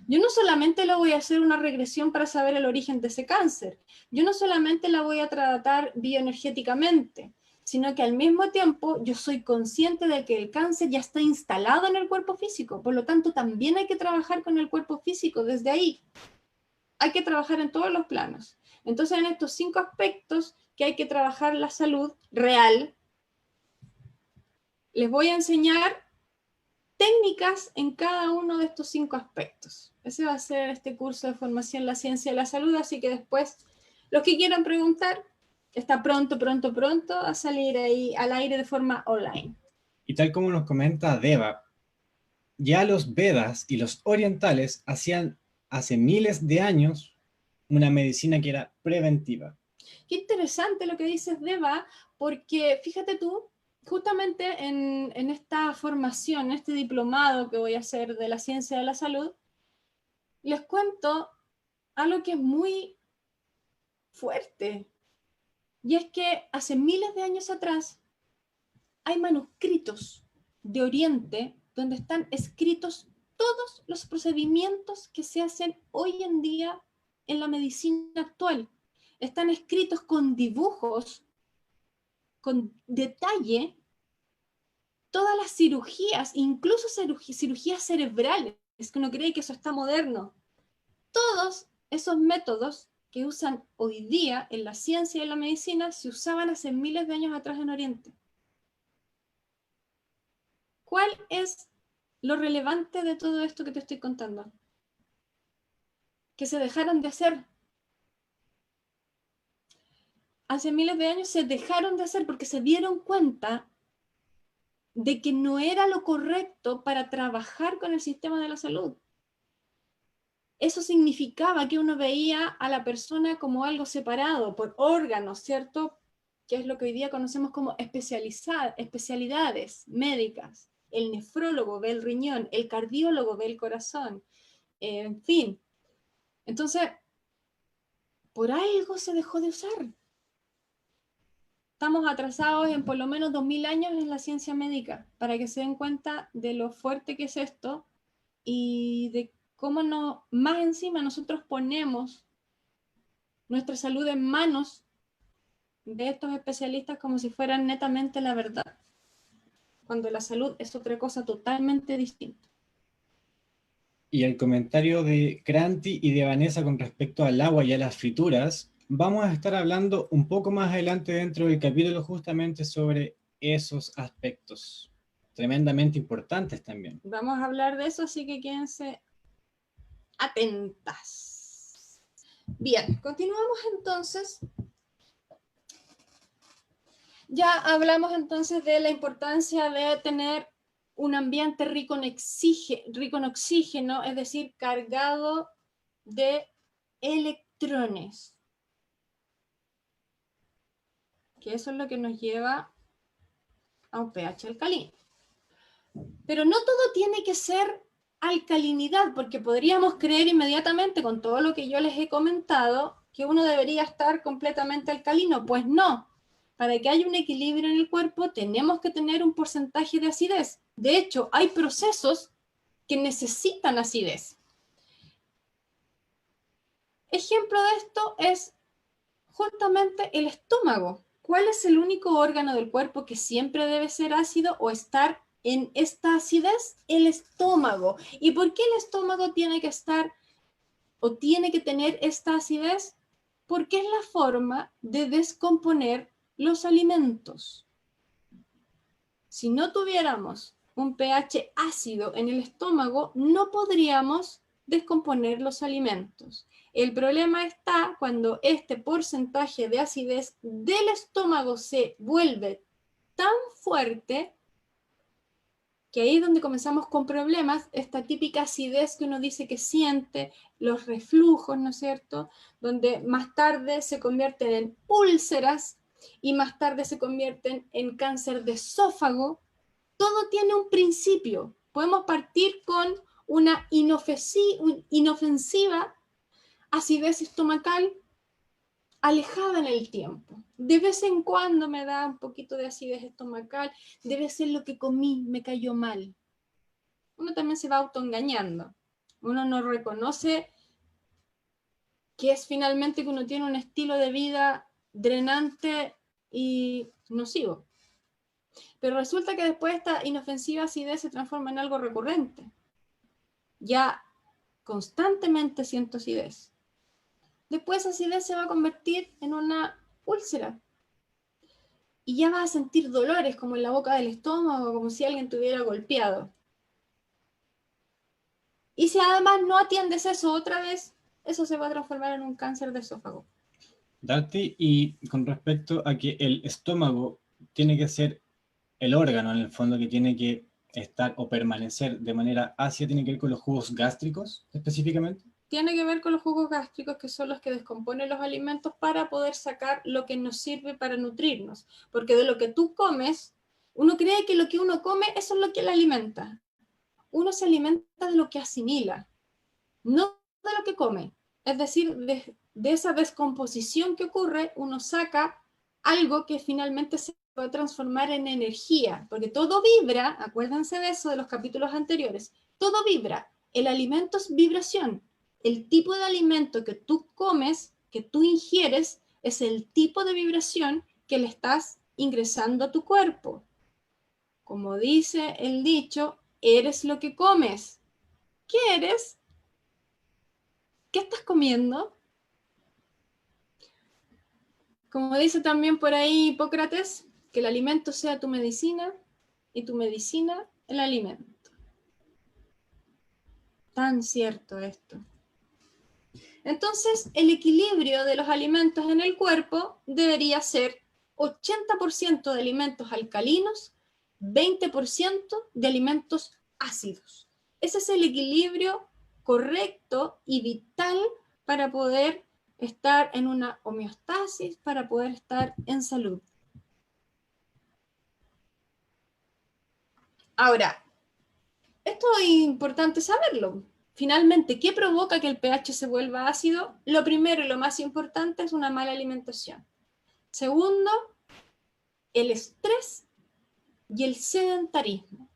yo no solamente le voy a hacer una regresión para saber el origen de ese cáncer, yo no solamente la voy a tratar bioenergéticamente, sino que al mismo tiempo yo soy consciente de que el cáncer ya está instalado en el cuerpo físico, por lo tanto también hay que trabajar con el cuerpo físico desde ahí. Hay que trabajar en todos los planos. Entonces, en estos 5 aspectos que hay que trabajar la salud real, les voy a enseñar técnicas en cada uno de estos 5 aspectos. Ese va a ser este curso de formación La Ciencia de la Salud, así que después, los que quieran preguntar, está pronto a salir ahí al aire de forma online. Y tal como nos comenta Deva, ya los Vedas y los orientales hacían hace miles de años una medicina que era preventiva. Qué interesante lo que dices, Deva, porque fíjate tú, justamente en esta formación, en este diplomado que voy a hacer de la ciencia de la salud, les cuento algo que es muy fuerte. Y es que hace miles de años atrás hay manuscritos de Oriente donde están escritos todos los procedimientos que se hacen hoy en día en la medicina actual. Están escritos con dibujos, con detalle, todas las cirugías, incluso cirugías cerebrales, es que uno cree que eso está moderno. Todos esos métodos que usan hoy día en la ciencia y en la medicina se usaban hace miles de años atrás en Oriente. ¿Cuál es lo relevante de todo esto que te estoy contando? Que se dejaron de hacer. Hace miles de años se dejaron de hacer porque se dieron cuenta de que no era lo correcto para trabajar con el sistema de la salud. Eso significaba que uno veía a la persona como algo separado por órganos, ¿cierto? Que es lo que hoy día conocemos como especialidades médicas. El nefrólogo ve el riñón, el cardiólogo ve el corazón, en fin. Entonces, por algo se dejó de usar. Estamos atrasados en por lo menos 2000 años en la ciencia médica, para que se den cuenta de lo fuerte que es esto y de cómo no, más encima nosotros ponemos nuestra salud en manos de estos especialistas como si fueran netamente la verdad, cuando la salud es otra cosa totalmente distinta. Y el comentario de Kranti y de Vanessa con respecto al agua y a las frituras, vamos a estar hablando un poco más adelante dentro del capítulo justamente sobre esos aspectos, tremendamente importantes también. Vamos a hablar de eso, así que quédense atentas. Bien, continuamos entonces. Ya hablamos entonces de la importancia de tener un ambiente rico en oxígeno, es decir, cargado de electrones. Que eso es lo que nos lleva a un pH alcalino. Pero no todo tiene que ser alcalinidad, porque podríamos creer inmediatamente con todo lo que yo les he comentado que uno debería estar completamente alcalino. Pues no. Para que haya un equilibrio en el cuerpo tenemos que tener un porcentaje de acidez. De hecho, hay procesos que necesitan acidez. Ejemplo de esto es justamente el estómago. ¿cuál es el único órgano del cuerpo que siempre debe ser ácido o estar en esta acidez? El estómago. ¿Y por qué el estómago tiene que estar o tiene que tener esta acidez? Porque es la forma de descomponer los alimentos. Si no tuviéramos un pH ácido en el estómago, no podríamos descomponer los alimentos. El problema está cuando este porcentaje de acidez del estómago se vuelve tan fuerte que ahí es donde comenzamos con problemas, esta típica acidez que uno dice que siente, los reflujos, ¿no es cierto? Donde más tarde se convierten en úlceras y más tarde se convierten en cáncer de esófago. Todo tiene un principio. Podemos partir con una inofensiva acidez estomacal alejada en el tiempo. De vez en cuando me da un poquito de acidez estomacal, debe ser lo que comí, me cayó mal. Uno también se va autoengañando. Uno no reconoce que es finalmente que uno tiene un estilo de vida drenante y nocivo. Pero resulta que después esta inofensiva acidez se transforma en algo recurrente. Ya constantemente siento acidez. Después esa acidez se va a convertir en una úlcera. Y ya vas a sentir dolores como en la boca del estómago, como si alguien te hubiera golpeado. Y si además no atiendes eso otra vez, eso se va a transformar en un cáncer de esófago. Darty, y con respecto a que el estómago tiene que ser el órgano en el fondo que tiene que estar o permanecer de manera ácida, tiene que ver con los jugos gástricos específicamente. Tiene que ver con los jugos gástricos, que son los que descomponen los alimentos para poder sacar lo que nos sirve para nutrirnos. Porque de lo que tú comes, uno cree que lo que uno come, eso es lo que le alimenta. Uno se alimenta de lo que asimila, no de lo que come. Es decir, de esa descomposición que ocurre, uno saca algo que finalmente se va a transformar en energía, porque todo vibra, acuérdense de eso de los capítulos anteriores, todo vibra, el alimento es vibración, el tipo de alimento que tú comes, que tú ingieres, es el tipo de vibración que le estás ingresando a tu cuerpo. Como dice el dicho, eres lo que comes. ¿Qué eres? ¿Qué estás comiendo? Como dice también por ahí Hipócrates, que el alimento sea tu medicina y tu medicina el alimento. Tan cierto esto. Entonces, el equilibrio de los alimentos en el cuerpo debería ser 80% de alimentos alcalinos, 20% de alimentos ácidos. Ese es el equilibrio correcto y vital para poder estar en una homeostasis, para poder estar en salud. Ahora, esto es importante saberlo. Finalmente, ¿qué provoca que el pH se vuelva ácido? Lo primero y lo más importante es una mala alimentación. Segundo, el estrés y el sedentarismo.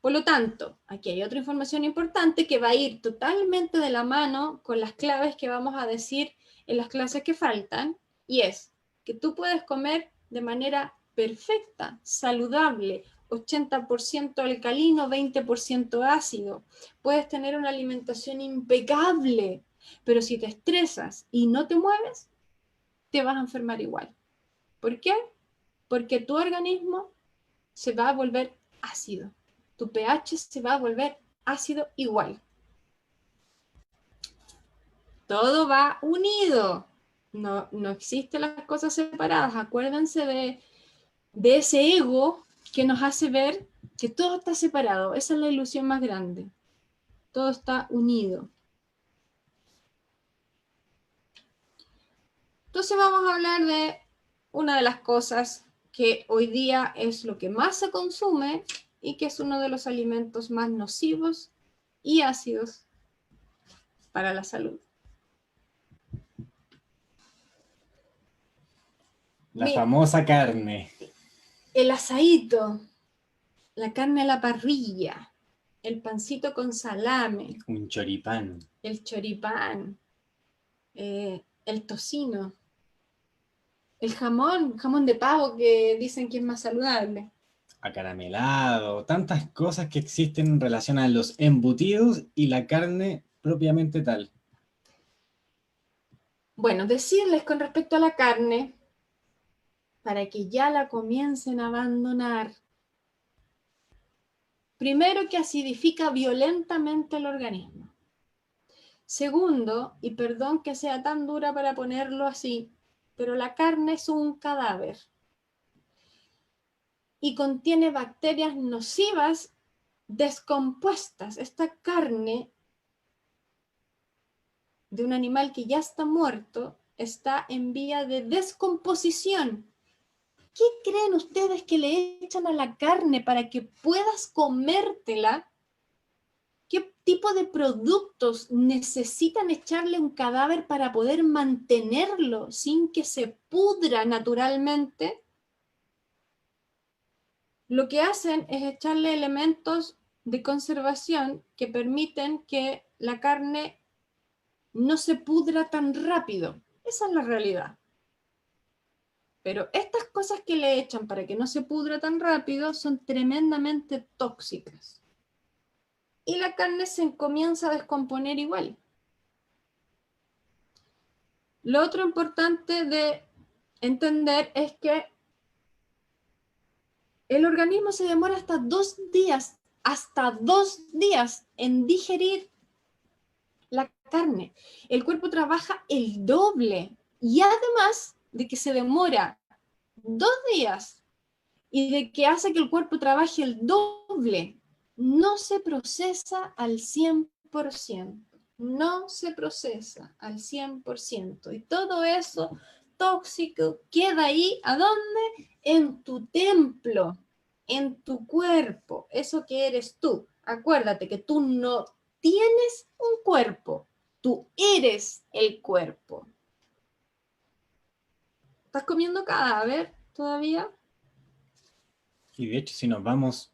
Por lo tanto, aquí hay otra información importante que va a ir totalmente de la mano con las claves que vamos a decir en las clases que faltan, y es que tú puedes comer de manera perfecta, saludable, 80% alcalino, 20% ácido. Puedes tener una alimentación impecable, pero si te estresas y no te mueves, te vas a enfermar igual. ¿Por qué? Porque tu organismo se va a volver ácido. Tu pH se va a volver ácido igual. Todo va unido. No existen las cosas separadas. Acuérdense de ese ego que nos hace ver que todo está separado. Esa es la ilusión más grande. Todo está unido. Entonces vamos a hablar de una de las cosas que hoy día es lo que más se consume y que es uno de los alimentos más nocivos y ácidos para la salud. La famosa carne. El asadito, la carne a la parrilla, el pancito con salame, Un choripán. el choripán, el tocino. El jamón de pavo que dicen que es más saludable. Acaramelado, tantas cosas que existen en relación a los embutidos y la carne propiamente tal. Bueno, decirles con respecto a la carne, para que ya la comiencen a abandonar. Primero, que acidifica violentamente el organismo. Segundo, y perdón que sea tan dura para ponerlo así, pero la carne es un cadáver y contiene bacterias nocivas descompuestas. Esta carne de un animal que ya está muerto está en vía de descomposición. ¿Qué creen ustedes que le echan a la carne para que puedas comértela? ¿Qué tipo de productos necesitan echarle a un cadáver para poder mantenerlo sin que se pudra naturalmente? Lo que hacen es echarle elementos de conservación que permiten que la carne no se pudra tan rápido. Esa es la realidad. Pero estas cosas que le echan para que no se pudra tan rápido son tremendamente tóxicas. Y la carne se comienza a descomponer igual. Lo otro importante de entender es que el organismo se demora hasta 2 días en digerir la carne. El cuerpo trabaja el doble y además de que se demora 2 días y de que hace que el cuerpo trabaje el doble, no se procesa al 100%. No se procesa al 100%. Y todo eso tóxico queda ahí, ¿a dónde? En tu templo, en tu cuerpo, eso que eres tú. Acuérdate que tú no tienes un cuerpo, tú eres el cuerpo. ¿Estás comiendo cadáver todavía? Y de hecho, si nos vamos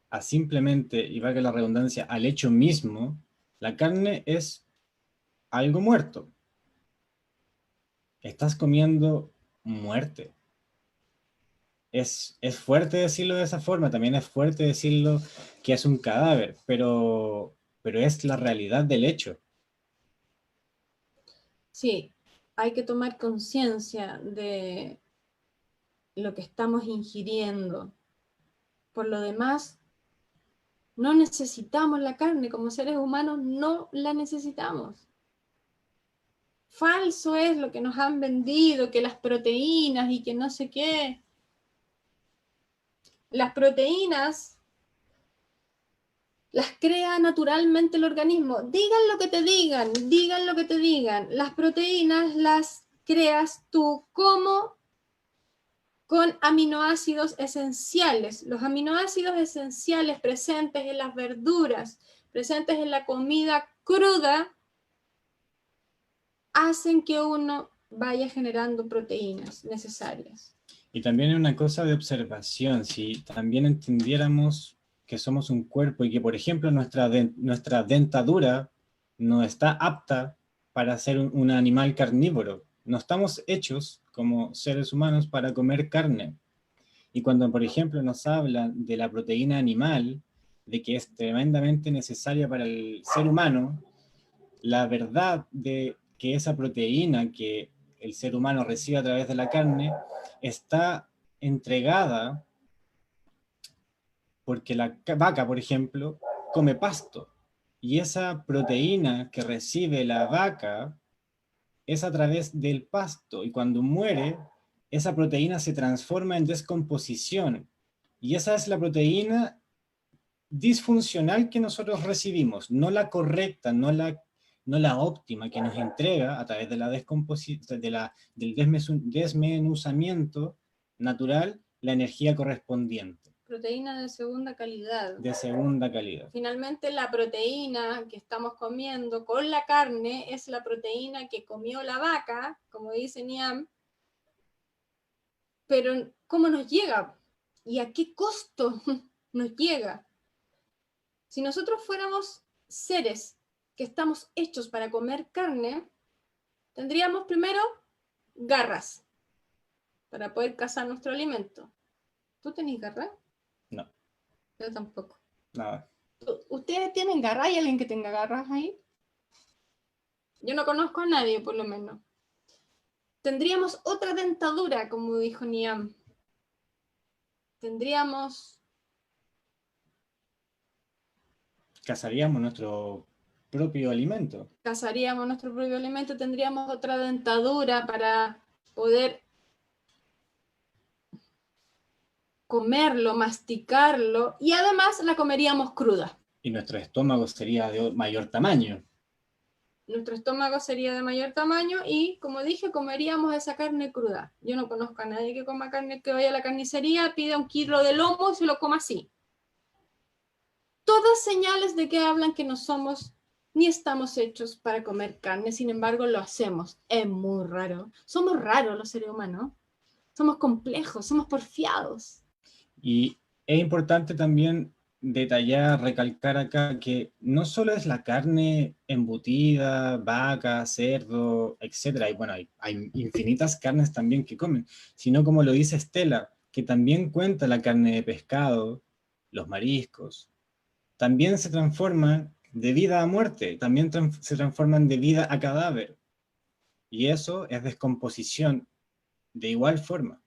a simplemente, y valga la redundancia, al hecho mismo, la carne es algo muerto. Estás comiendo muerte. Es fuerte decirlo de esa forma, también es fuerte decirlo que es un cadáver, pero es la realidad del hecho. Sí, hay que tomar conciencia de lo que estamos ingiriendo. Por lo demás, no necesitamos la carne, como seres humanos no la necesitamos. Falso es lo que nos han vendido, que las proteínas y que no sé qué. Las proteínas las crea naturalmente el organismo. Digan lo que te digan, digan lo que te digan. Las proteínas las creas tú como con aminoácidos esenciales. Los aminoácidos esenciales presentes en las verduras, presentes en la comida cruda, hacen que uno vaya generando proteínas necesarias. Y también es una cosa de observación, si también entendiéramos que somos un cuerpo y que, por ejemplo, nuestra dentadura no está apta para ser un animal carnívoro. No estamos hechos como seres humanos para comer carne. Y cuando, por ejemplo, nos hablan de la proteína animal, de que es tremendamente necesaria para el ser humano, la verdad de que esa proteína que el ser humano recibe a través de la carne está entregada porque la vaca, por ejemplo, come pasto. Y esa proteína que recibe la vaca es a través del pasto. Y cuando muere, esa proteína se transforma en descomposición. Y esa es la proteína disfuncional que nosotros recibimos, no la correcta, no la óptima que nos entrega a través de la del desmenuzamiento natural la energía correspondiente. Proteína de segunda calidad. De segunda calidad. Finalmente, la proteína que estamos comiendo con la carne es la proteína que comió la vaca, como dice Niam, pero ¿cómo nos llega? ¿Y a qué costo nos llega? Si nosotros fuéramos seres que estamos hechos para comer carne, tendríamos primero garras. para poder cazar nuestro alimento. ¿Tú tenés garra? No. Yo tampoco. Nada. ¿Ustedes tienen garra? ¿Hay alguien que tenga garras ahí? Yo no conozco a nadie, por lo menos. Tendríamos otra dentadura, como dijo Niam. Cazaríamos nuestro propio alimento. Cazaríamos nuestro propio alimento, tendríamos otra dentadura para poder comerlo, masticarlo, y además la comeríamos cruda. Y nuestro estómago sería de mayor tamaño. Nuestro estómago sería de mayor tamaño y, como dije, comeríamos esa carne cruda. Yo no conozco a nadie que coma carne, que vaya a la carnicería, pida 1 kilo de lomo y se lo coma así. Todas señales de que hablan que no somos ni estamos hechos para comer carne, sin embargo lo hacemos. Es muy raro. Somos raros los seres humanos. Somos complejos, somos porfiados. Y es importante también detallar, recalcar acá que no solo es la carne embutida, vaca, cerdo, etcétera, y bueno, hay infinitas carnes también que comen, sino como lo dice Estela, que también cuenta la carne de pescado, los mariscos, también se transforman de vida a muerte, también se transforman de vida a cadáver, y eso es descomposición de igual forma.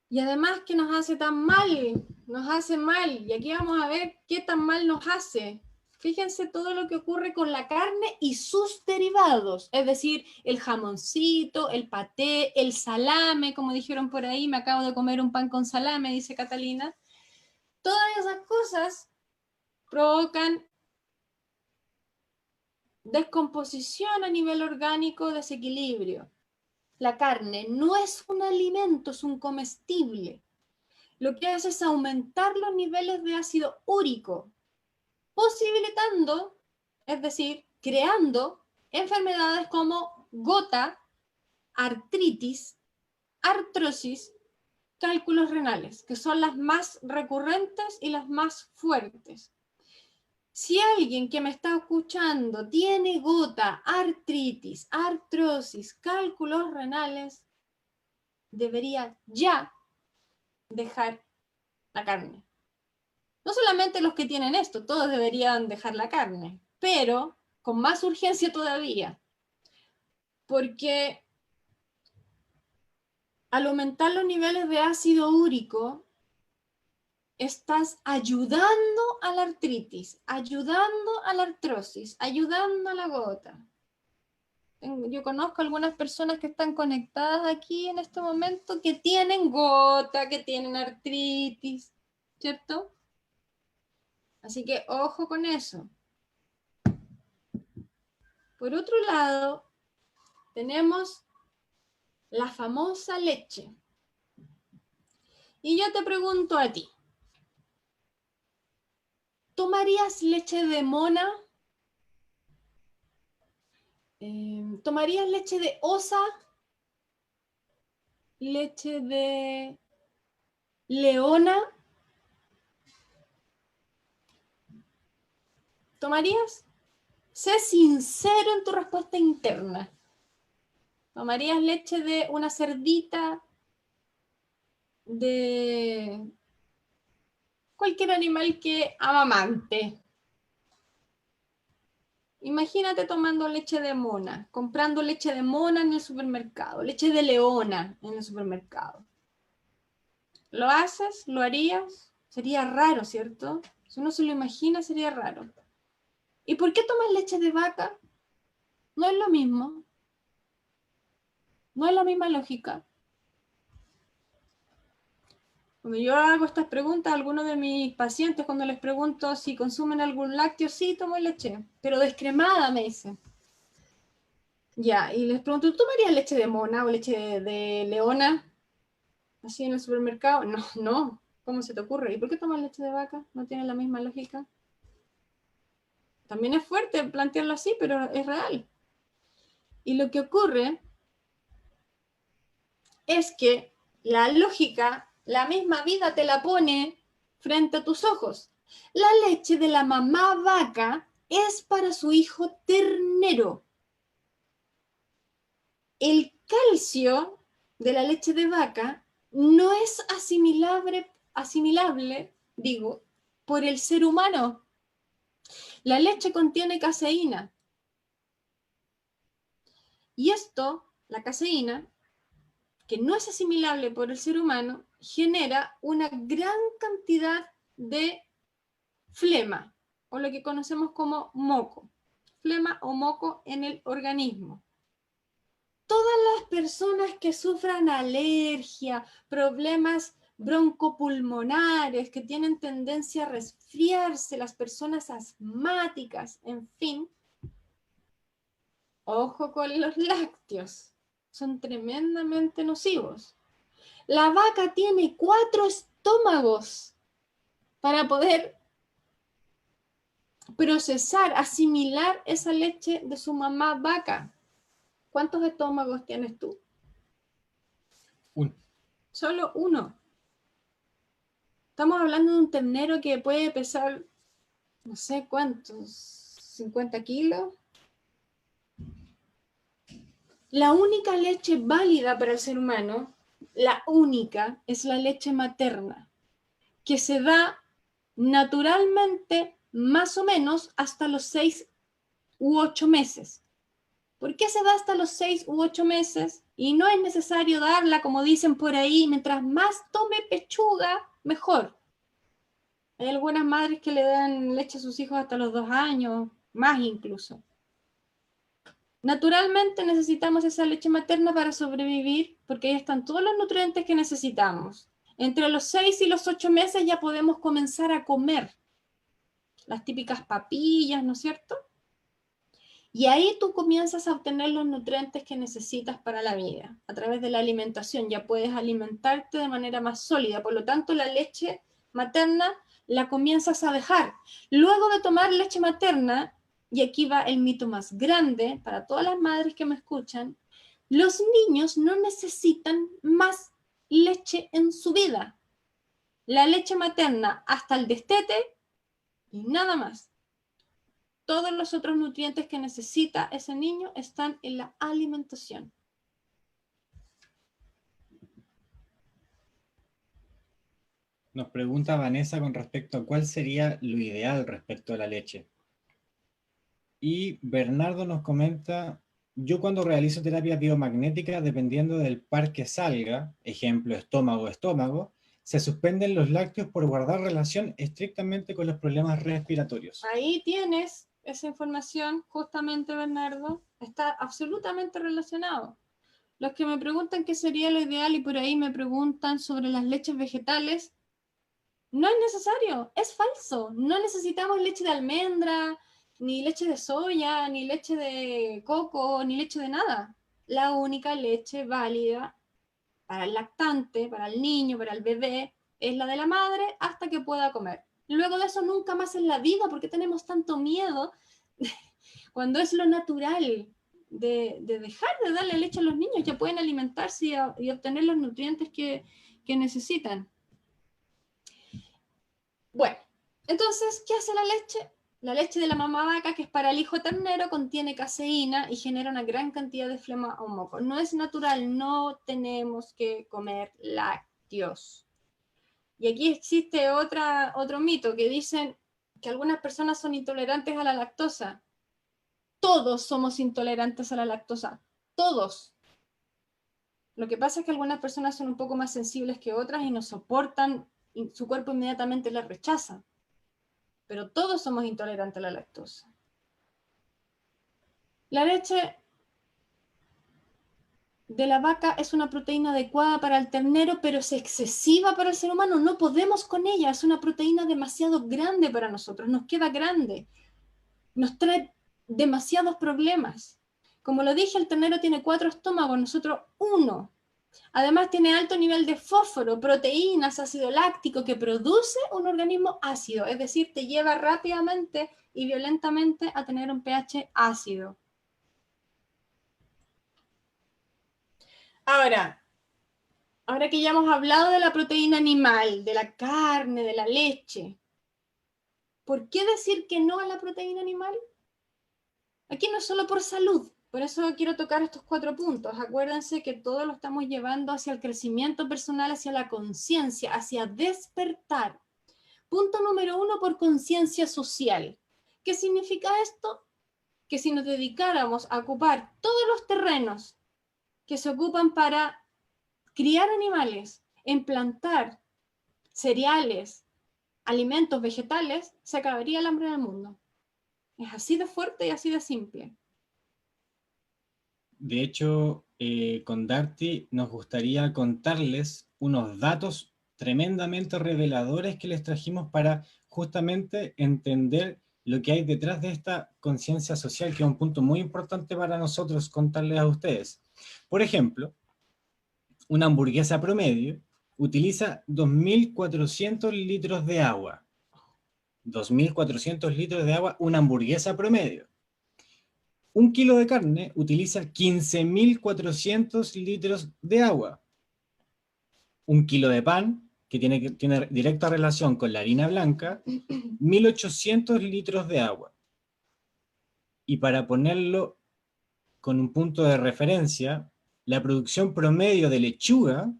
Y además que nos hace tan mal, nos hace mal. Y aquí vamos a ver qué tan mal nos hace. Fíjense todo lo que ocurre con la carne y sus derivados, es decir, el jamoncito, el paté, el salame, como dijeron por ahí, me acabo de comer un pan con salame, dice Catalina. Todas esas cosas provocan descomposición a nivel orgánico, desequilibrio. La carne no es un alimento, es un comestible. Lo que hace es aumentar los niveles de ácido úrico, posibilitando, es decir, creando enfermedades como gota, artritis, artrosis, cálculos renales, que son las más recurrentes y las más fuertes. Si alguien que me está escuchando tiene gota, artritis, artrosis, cálculos renales, debería ya dejar la carne. No solamente los que tienen esto, todos deberían dejar la carne, pero con más urgencia todavía, porque al aumentar los niveles de ácido úrico, estás ayudando a la artritis, ayudando a la artrosis, ayudando a la gota. Yo conozco algunas personas que están conectadas aquí en este momento que tienen gota, que tienen artritis, ¿cierto? Así que ojo con eso. Por otro lado, tenemos la famosa leche. Y yo te pregunto a ti, ¿tomarías leche de mona? ¿Tomarías leche de osa? ¿Leche de leona? ¿Tomarías? Sé sincero en tu respuesta interna. ¿Tomarías leche de una cerdita? ¿De cualquier animal que amamante? Imagínate tomando leche de mona, comprando leche de mona en el supermercado, leche de leona en el supermercado. ¿Lo haces? ¿Lo harías? Sería raro, ¿cierto? Si uno se lo imagina, sería raro. ¿Y por qué tomas leche de vaca? No es lo mismo. No es la misma lógica. Cuando yo hago estas preguntas a algunos de mis pacientes, cuando les pregunto si consumen algún lácteo, sí, tomo leche, pero descremada, me dicen. Ya, y les pregunto, ¿tú tomarías leche de mona o leche de leona? ¿Así en el supermercado? No, no. ¿Cómo se te ocurre? ¿Y por qué tomas leche de vaca? ¿No tiene la misma lógica? También es fuerte plantearlo así, pero es real. Y lo que ocurre es que la lógica, la misma vida te la pone frente a tus ojos. La leche de la mamá vaca es para su hijo ternero. El calcio de la leche de vaca no es asimilable, digo, por el ser humano. La leche contiene caseína. Y esto, la caseína, que no es asimilable por el ser humano, genera una gran cantidad de flema, o lo que conocemos como moco. Flema o moco en el organismo. Todas las personas que sufran alergia, problemas broncopulmonares, que tienen tendencia a resfriarse, las personas asmáticas, en fin, ojo con los lácteos, son tremendamente nocivos. La vaca tiene 4 estómagos para poder procesar, asimilar esa leche de su mamá vaca. ¿Cuántos estómagos tienes tú? Uno. Solo uno. Estamos hablando de un ternero que puede pesar, no sé cuántos, 50 kilos. La única leche válida para el ser humano, la única, es la leche materna, que se da naturalmente más o menos hasta los 6 u 8 meses. ¿Por qué se da hasta los 6 u 8 meses? Y no es necesario darla, como dicen por ahí, mientras más tome pechuga, mejor. Hay algunas madres que le dan leche a sus hijos hasta los 2 años, más incluso. Naturalmente necesitamos esa leche materna para sobrevivir, porque ahí están todos los nutrientes que necesitamos. Entre los 6 y los 8 meses ya podemos comenzar a comer las típicas papillas, ¿no es cierto? Y ahí tú comienzas a obtener los nutrientes que necesitas para la vida. A través de la alimentación ya puedes alimentarte de manera más sólida. Por lo tanto, la leche materna la comienzas a dejar. Luego de tomar leche materna, y aquí va el mito más grande para todas las madres que me escuchan, los niños no necesitan más leche en su vida. La leche materna hasta el destete y nada más. Todos los otros nutrientes que necesita ese niño están en la alimentación. Nos pregunta Vanessa con respecto a cuál sería lo ideal respecto a la leche. Y Bernardo nos comenta, yo cuando realizo terapia biomagnética, dependiendo del par que salga, ejemplo estómago, se suspenden los lácteos por guardar relación estrictamente con los problemas respiratorios. Ahí tienes esa información, justamente Bernardo, está absolutamente relacionado. Los que me preguntan qué sería lo ideal y por ahí me preguntan sobre las leches vegetales, no es necesario, es falso. No necesitamos leche de almendra, ni leche de soya, ni leche de coco, ni leche de nada. La única leche válida para el lactante, para el niño, para el bebé, es la de la madre hasta que pueda comer. Luego de eso nunca más en la vida, porque tenemos tanto miedo cuando es lo natural de dejar de darle leche a los niños, ya pueden alimentarse y obtener los nutrientes que necesitan. Bueno, entonces, ¿qué hace la leche? La leche de la mamá vaca, que es para el hijo ternero, contiene caseína y genera una gran cantidad de flema o moco. No es natural, no tenemos que comer lácteos. Y aquí existe otro mito que dicen que algunas personas son intolerantes a la lactosa. Todos somos intolerantes a la lactosa, todos. Lo que pasa es que algunas personas son un poco más sensibles que otras y no soportan, y su cuerpo inmediatamente la rechaza. Pero todos somos intolerantes a la lactosa. La leche de la vaca es una proteína adecuada para el ternero, pero es excesiva para el ser humano. No podemos con ella, es una proteína demasiado grande para nosotros, nos queda grande, nos trae demasiados problemas. Como lo dije, el ternero tiene 4 estómagos, nosotros 1. Además tiene alto nivel de fósforo, proteínas, ácido láctico que produce un organismo ácido, es decir, te lleva rápidamente y violentamente a tener un pH ácido. Ahora que ya hemos hablado de la proteína animal, de la carne, de la leche, ¿por qué decir que no a la proteína animal? Aquí no es solo por salud, Por eso quiero tocar estos 4 puntos. Acuérdense que todo lo estamos llevando hacia el crecimiento personal, hacia la conciencia, hacia despertar. Punto número 1, por conciencia social. ¿Qué significa esto? Que si nos dedicáramos a ocupar todos los terrenos que se ocupan para criar animales, en plantar cereales, alimentos vegetales, se acabaría el hambre en el mundo. Es así de fuerte y así de simple. De hecho, con Darty nos gustaría contarles unos datos tremendamente reveladores que les trajimos para justamente entender lo que hay detrás de esta conciencia social, que es un punto muy importante para nosotros contarles a ustedes. Por ejemplo, una hamburguesa promedio utiliza 2.400 litros de agua. 2.400 litros de agua, una hamburguesa promedio. Un kilo de carne utiliza 15.400 litros de agua. Un kilo de pan, que tiene directa relación con la harina blanca, 1.800 litros de agua. Y para ponerlo con un punto de referencia, la producción promedio de lechuga,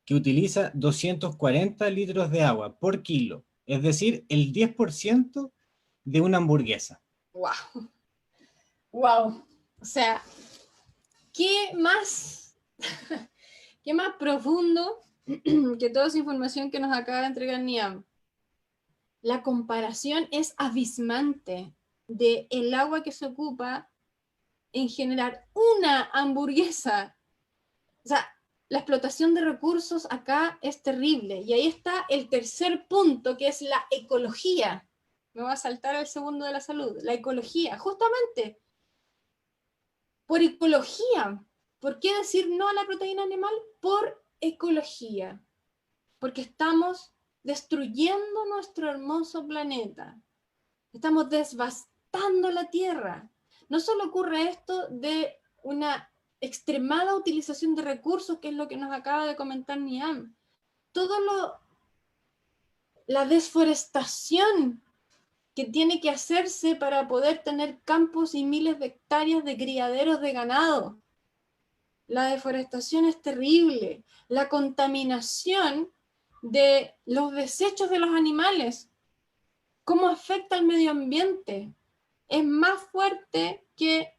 que utiliza 240 litros de agua por kilo, es decir, el 10% de una hamburguesa. ¡Wow! ¡Wow! O sea, ¿qué más, qué más profundo que toda esa información que nos acaba de entregar Niam? La comparación es abismante de el agua que se ocupa en generar una hamburguesa. O sea, la explotación de recursos acá es terrible. Y ahí está el tercer punto, que es la ecología. Me va a saltar el segundo de la salud. La ecología, justamente. Por ecología. ¿Por qué decir no a la proteína animal? Por ecología. Porque estamos destruyendo nuestro hermoso planeta. Estamos devastando la Tierra. No solo ocurre esto de una extremada utilización de recursos, que es lo que nos acaba de comentar Niam. La desforestación que tiene que hacerse para poder tener campos y miles de hectáreas de criaderos de ganado. La deforestación es terrible. La contaminación de los desechos de los animales. ¿Cómo afecta al medio ambiente? Es más fuerte que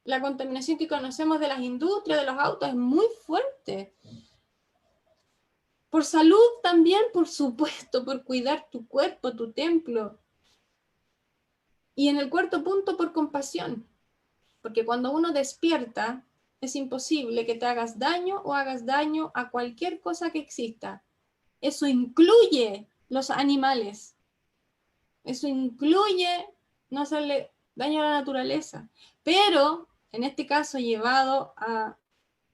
la contaminación que conocemos de las industrias, de los autos, es muy fuerte. Por salud también, por supuesto, por cuidar tu cuerpo, tu templo. Y en el cuarto punto, por compasión. Porque cuando uno despierta, es imposible que te hagas daño o hagas daño a cualquier cosa que exista. Eso incluye los animales. Eso incluye no hacerle daño a la naturaleza. Pero, en este caso, llevado a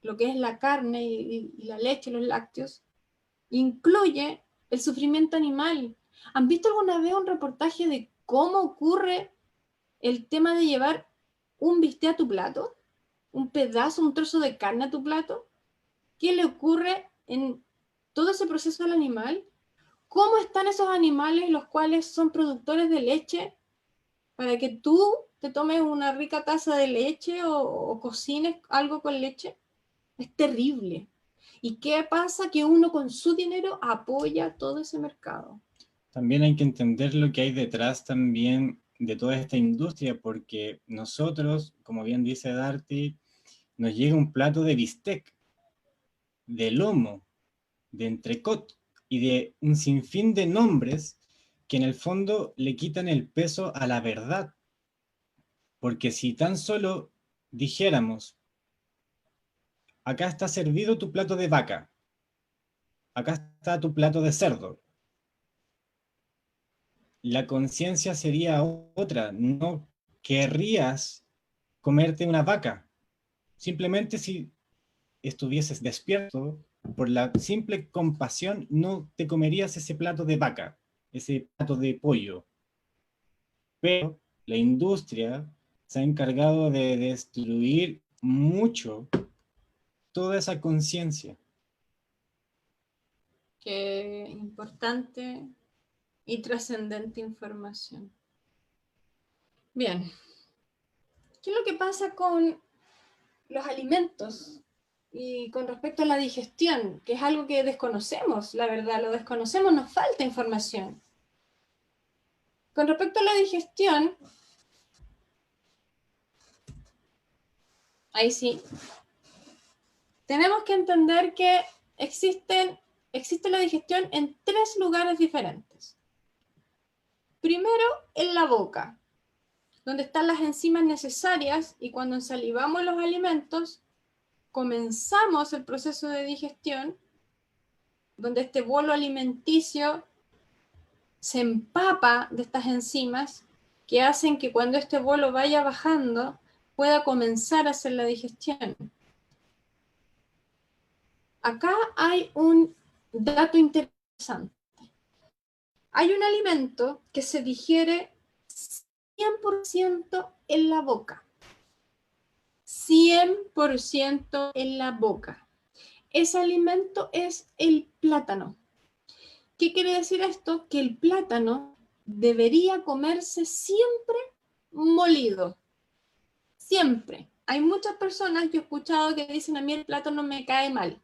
lo que es la carne y la leche, los lácteos, incluye el sufrimiento animal. ¿Han visto alguna vez un reportaje de cómo ocurre el tema de llevar un bistec a tu plato? ¿Un pedazo, un trozo de carne a tu plato? ¿Qué le ocurre en todo ese proceso al animal? ¿Cómo están esos animales los cuales son productores de leche para que tú te tomes una rica taza de leche o cocines algo con leche? Es terrible. ¿Y qué pasa? Que uno con su dinero apoya todo ese mercado. También hay que entender lo que hay detrás también de toda esta industria, porque nosotros, como bien dice Darty, nos llega un plato de bistec, de lomo, de entrecot y de un sinfín de nombres que en el fondo le quitan el peso a la verdad. Porque si tan solo dijéramos, acá está servido tu plato de vaca, acá está tu plato de cerdo, la conciencia sería otra. No querrías comerte una vaca. Simplemente si estuvieses despierto, por la simple compasión, no te comerías ese plato de vaca, ese plato de pollo. Pero la industria se ha encargado de destruir mucho toda esa conciencia. Qué importante y trascendente información. Bien, ¿Qué es lo que pasa con los alimentos y con respecto a la digestión? Que es algo que desconocemos, la verdad, lo desconocemos, nos falta información. Con respecto a la digestión, ahí sí, tenemos que entender que existe la digestión en 3 lugares diferentes. Primero, en la boca, donde están las enzimas necesarias y cuando ensalivamos los alimentos, comenzamos el proceso de digestión, donde este bolo alimenticio se empapa de estas enzimas que hacen que cuando este bolo vaya bajando, pueda comenzar a hacer la digestión. Acá hay un dato interesante. Hay un alimento que se digiere 100% en la boca. 100% en la boca. Ese alimento es el plátano. ¿Qué quiere decir esto? Que el plátano debería comerse siempre molido. Siempre. Hay muchas personas que he escuchado que dicen: a mí el plátano me cae mal.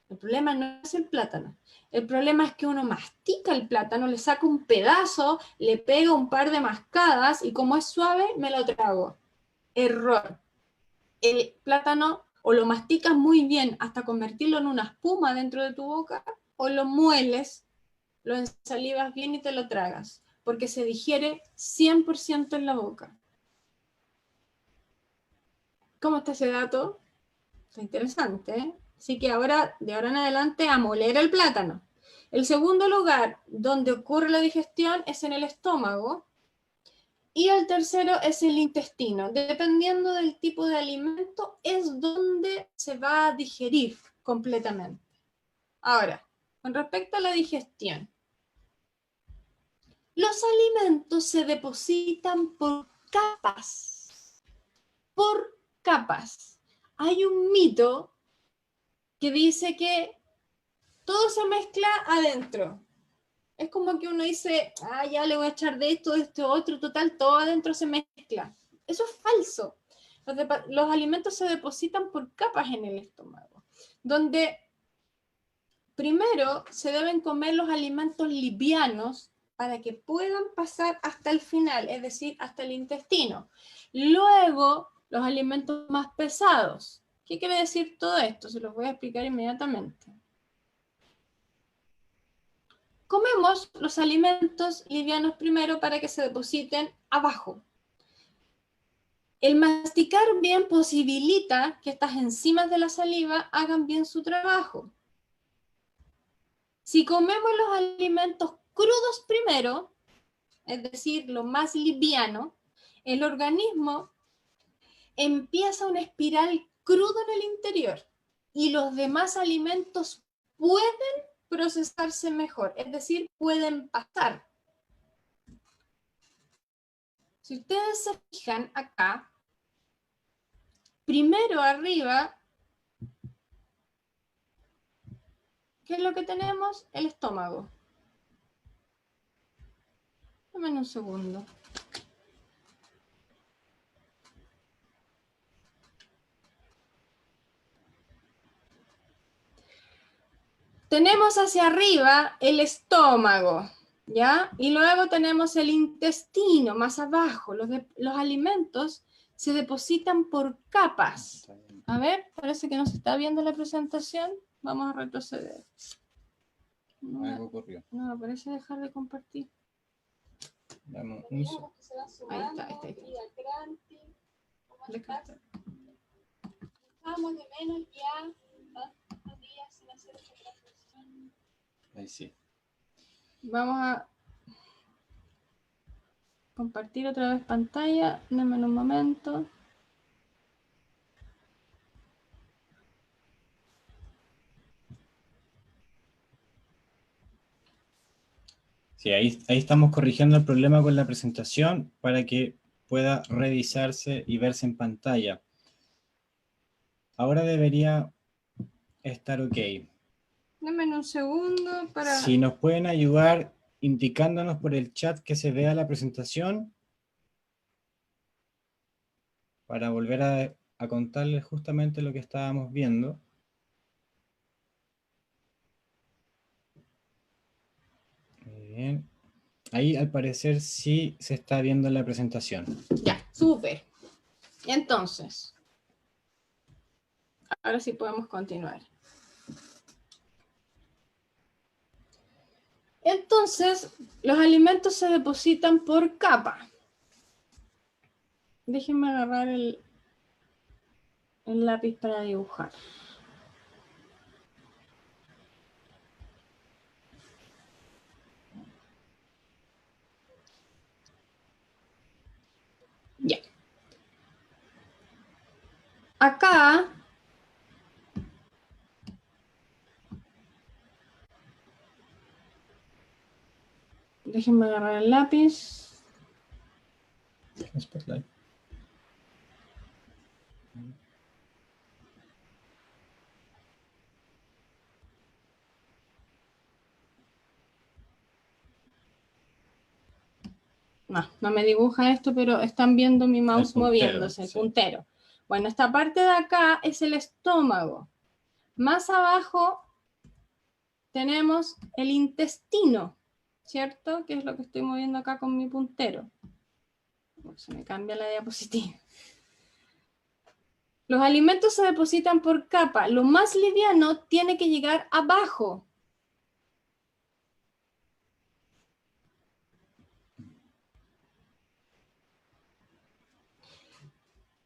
El problema no es el plátano. El problema es que uno mastica el plátano, le saca un pedazo, le pega un par de mascadas y como es suave, me lo trago. Error. El plátano o lo masticas muy bien hasta convertirlo en una espuma dentro de tu boca, o lo mueles, lo ensalivas bien y te lo tragas, porque se digiere 100% en la boca. ¿Cómo está ese dato? Está interesante, ¿eh? Así que ahora, de ahora en adelante, a moler el plátano. El segundo lugar donde ocurre la digestión es en el estómago. Y el tercero es el intestino. Dependiendo del tipo de alimento, es donde se va a digerir completamente. Ahora, con respecto a la digestión, los alimentos se depositan por capas. Por capas. Hay un mito que dice que todo se mezcla adentro. Es como que uno dice: ya le voy a echar de esto, otro, total, todo adentro se mezcla. Eso es falso. Los alimentos se depositan por capas en el estómago, donde primero se deben comer los alimentos livianos para que puedan pasar hasta el final, es decir, hasta el intestino. Luego, los alimentos más pesados. ¿Qué quiere decir todo esto? Se los voy a explicar inmediatamente. Comemos los alimentos livianos primero para que se depositen abajo. El masticar bien posibilita que estas enzimas de la saliva hagan bien su trabajo. Si comemos los alimentos crudos primero, es decir, lo más liviano, el organismo empieza una espiral cruda en el interior y los demás alimentos pueden procesarse mejor, es decir, pueden pasar. Si ustedes se fijan acá, primero arriba, ¿qué es lo que tenemos? El estómago. Dame un segundo. Tenemos hacia arriba el estómago, ¿ya? Y luego tenemos el intestino más abajo. Los alimentos se depositan por capas. A ver, parece que no se está viendo la presentación. Vamos a retroceder. Algo ocurrió. No me parece dejar de compartir. Dame Ahí está. Estábamos de menos ya tantos días sin hacer esta transmisión. Ahí sí. Vamos a compartir otra vez pantalla. Dame un momento. Sí, ahí estamos corrigiendo el problema con la presentación para que pueda revisarse y verse en pantalla. Ahora debería estar ok. Dame un segundo para... Si nos pueden ayudar indicándonos por el chat que se vea la presentación. para volver a contarles justamente lo que estábamos viendo. Muy bien. Ahí al parecer sí se está viendo la presentación. Ya, súper. Entonces, ahora sí podemos continuar. Entonces, los alimentos se depositan por capa. Déjenme agarrar el lápiz para dibujar. Ya. Acá déjenme agarrar el lápiz. Spotlight. No me dibuja esto, pero están viendo mi mouse puntero, moviéndose, el sí. puntero. Bueno, esta parte de acá es el estómago. Más abajo tenemos el intestino, ¿cierto? Que es lo que estoy moviendo acá con mi puntero. Se me cambia la diapositiva. Los alimentos se depositan por capa. Lo más liviano tiene que llegar abajo.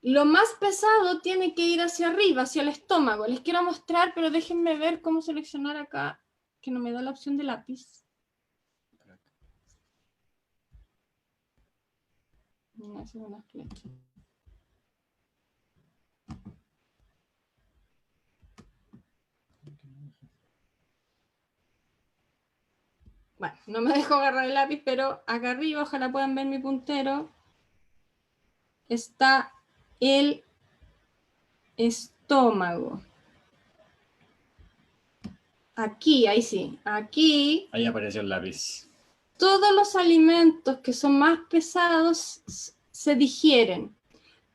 Lo más pesado tiene que ir hacia arriba, hacia el estómago. Les quiero mostrar, pero déjenme ver cómo seleccionar acá, que no me da la opción de lápiz. No, esa es una flecha. Bueno, no me dejo agarrar el lápiz, pero acá arriba, ojalá puedan ver mi puntero, está el estómago. Aquí, ahí sí. Aquí. Ahí apareció el lápiz. Todos los alimentos que son más pesados se digieren.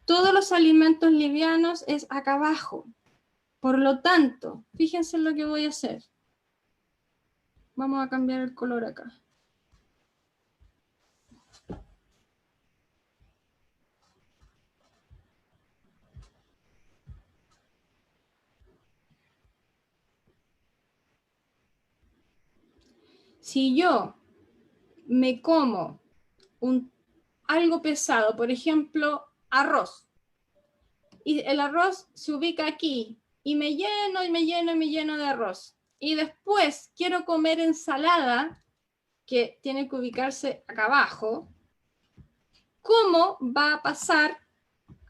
Todos los alimentos livianos es acá abajo. Por lo tanto, fíjense en lo que voy a hacer. Vamos a cambiar el color acá. Si yo me como algo pesado, por ejemplo, arroz, y el arroz se ubica aquí, y me lleno, y me lleno, y me lleno de arroz, y después quiero comer ensalada, que tiene que ubicarse acá abajo, ¿cómo va a pasar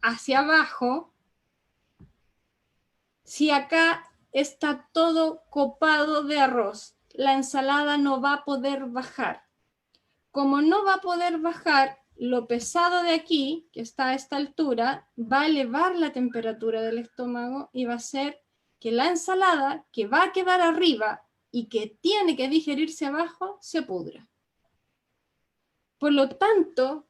hacia abajo si acá está todo copado de arroz? La ensalada no va a poder bajar. Como no va a poder bajar, lo pesado de aquí, que está a esta altura, va a elevar la temperatura del estómago y va a hacer que la ensalada, que va a quedar arriba y que tiene que digerirse abajo, se pudra. Por lo tanto,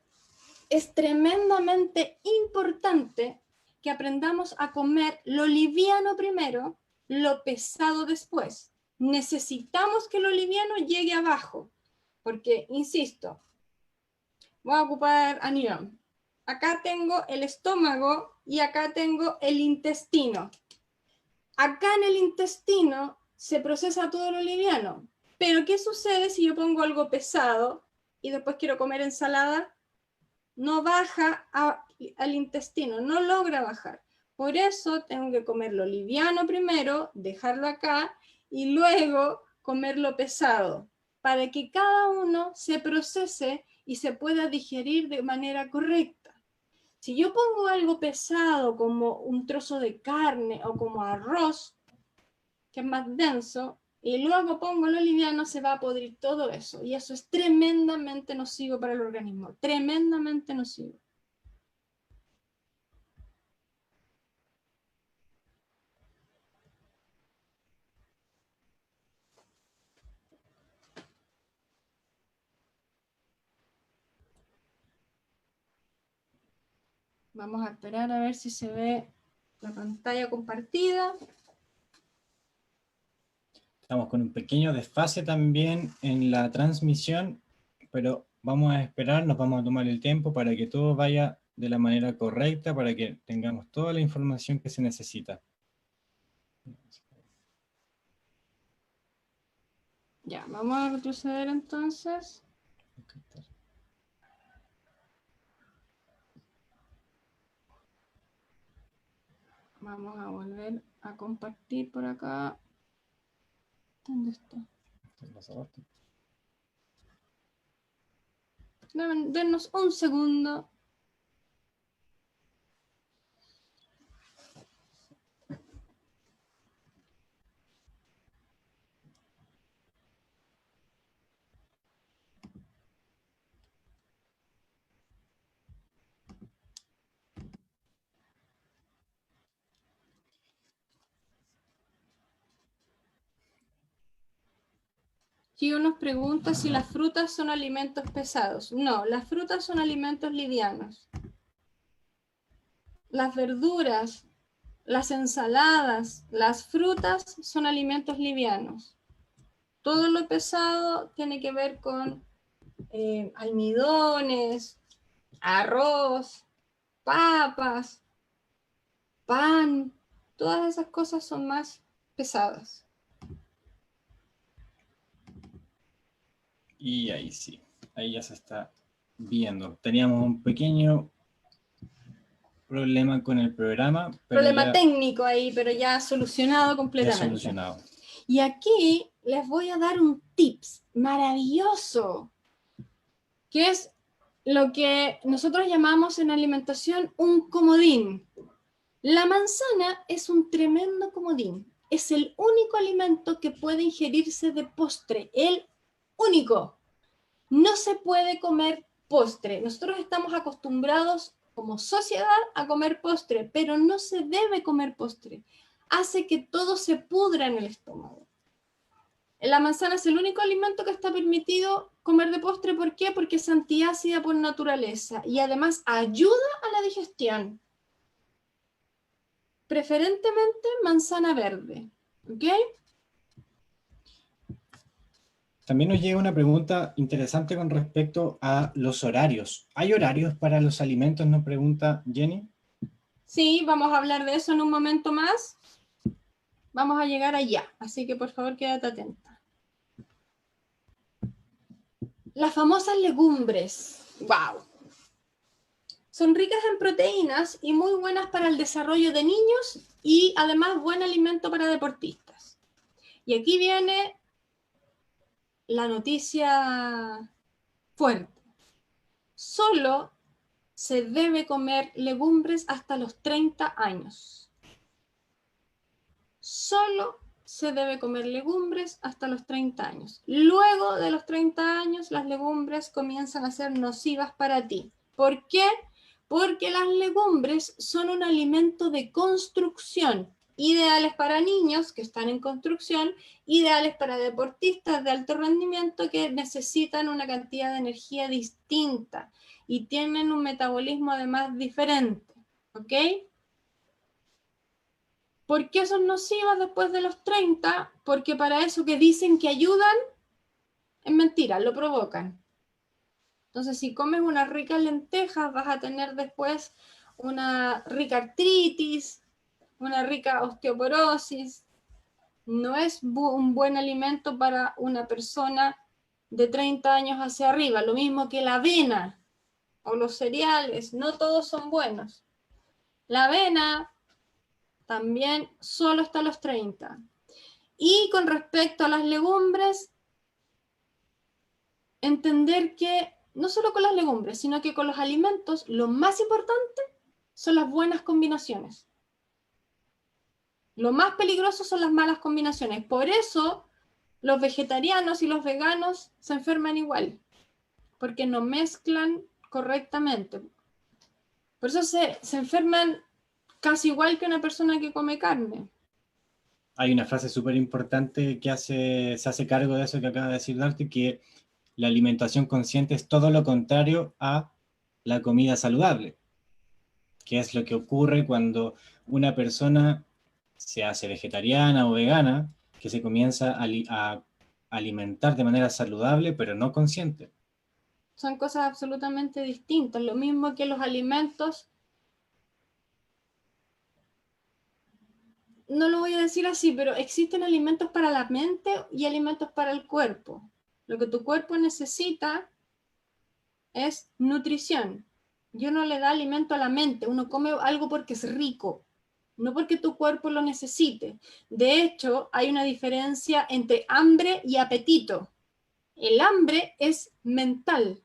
es tremendamente importante que aprendamos a comer lo liviano primero, lo pesado después. Necesitamos que lo liviano llegue abajo, porque, insisto, voy a ocupar anión. Acá tengo el estómago y acá tengo el intestino. Acá en el intestino se procesa todo lo liviano. Pero ¿qué sucede si yo pongo algo pesado y después quiero comer ensalada? No baja al intestino, no logra bajar. Por eso tengo que comer lo liviano primero, dejarlo acá y luego comer lo pesado, para que cada uno se procese y se pueda digerir de manera correcta. Si yo pongo algo pesado como un trozo de carne o como arroz, que es más denso, y luego pongo lo liviano, se va a podrir todo eso. Y eso es tremendamente nocivo para el organismo, tremendamente nocivo. Vamos a esperar a ver si se ve la pantalla compartida. Estamos con un pequeño desfase también en la transmisión, pero vamos a esperar, nos vamos a tomar el tiempo para que todo vaya de la manera correcta, para que tengamos toda la información que se necesita. Ya, vamos a retroceder entonces. Vamos a volver a compartir por acá. ¿Dónde está? Denos un segundo. Gio nos pregunta si las frutas son alimentos pesados. No, las frutas son alimentos livianos. Las verduras, las ensaladas, las frutas son alimentos livianos. Todo lo pesado tiene que ver con almidones, arroz, papas, pan. Todas esas cosas son más pesadas. Y ahí sí, ahí ya se está viendo. Teníamos un pequeño problema con el programa. Pero problema técnico ahí, pero ya solucionado completamente. Ya solucionado. Y aquí les voy a dar un tips maravilloso, que es lo que nosotros llamamos en alimentación un comodín. La manzana es un tremendo comodín. Es el único alimento que puede ingerirse de postre, el único. No se puede comer postre. Nosotros estamos acostumbrados como sociedad a comer postre, pero no se debe comer postre. Hace que todo se pudra en el estómago. La manzana es el único alimento que está permitido comer de postre. ¿Por qué? Porque es antiácida por naturaleza y además ayuda a la digestión. Preferentemente manzana verde. ¿Ok? También nos llega una pregunta interesante con respecto a los horarios. ¿Hay horarios para los alimentos? Nos pregunta Jenny. Sí, vamos a hablar de eso en un momento más. Vamos a llegar allá, así que por favor quédate atenta. Las famosas legumbres. ¡Wow! Son ricas en proteínas y muy buenas para el desarrollo de niños y además buen alimento para deportistas. Y aquí viene la noticia fuerte. Solo se debe comer legumbres hasta los 30 años. Solo se debe comer legumbres hasta los 30 años. Luego de los 30 años, las legumbres comienzan a ser nocivas para ti. ¿Por qué? Porque las legumbres son un alimento de construcción, ideales para niños que están en construcción, ideales para deportistas de alto rendimiento que necesitan una cantidad de energía distinta y tienen un metabolismo además diferente. ¿Ok? ¿Por qué son nocivas después de los 30? Porque para eso que dicen que ayudan, es mentira, lo provocan. Entonces, si comes unas ricas lentejas, vas a tener después una rica artritis, una rica osteoporosis. No es un buen alimento para una persona de 30 años hacia arriba. Lo mismo que la avena o los cereales, no todos son buenos. La avena también solo hasta los 30. Y con respecto a las legumbres, entender que no solo con las legumbres, sino que con los alimentos, lo más importante son las buenas combinaciones. Lo más peligroso son las malas combinaciones. Por eso los vegetarianos y los veganos se enferman igual, porque no mezclan correctamente. Por eso se enferman casi igual que una persona que come carne. Hay una frase súper importante que se hace cargo de eso que acaba de decir Darty, que la alimentación consciente es todo lo contrario a la comida saludable. ¿Qué es lo que ocurre cuando una persona se hace vegetariana o vegana, que se comienza a alimentar de manera saludable, pero no consciente? Son cosas absolutamente distintas. Lo mismo que los alimentos, no lo voy a decir así, pero existen alimentos para la mente y alimentos para el cuerpo. Lo que tu cuerpo necesita es nutrición. Y uno le da alimento a la mente, uno come algo porque es rico, no porque tu cuerpo lo necesite. De hecho, hay una diferencia entre hambre y apetito. El hambre es mental,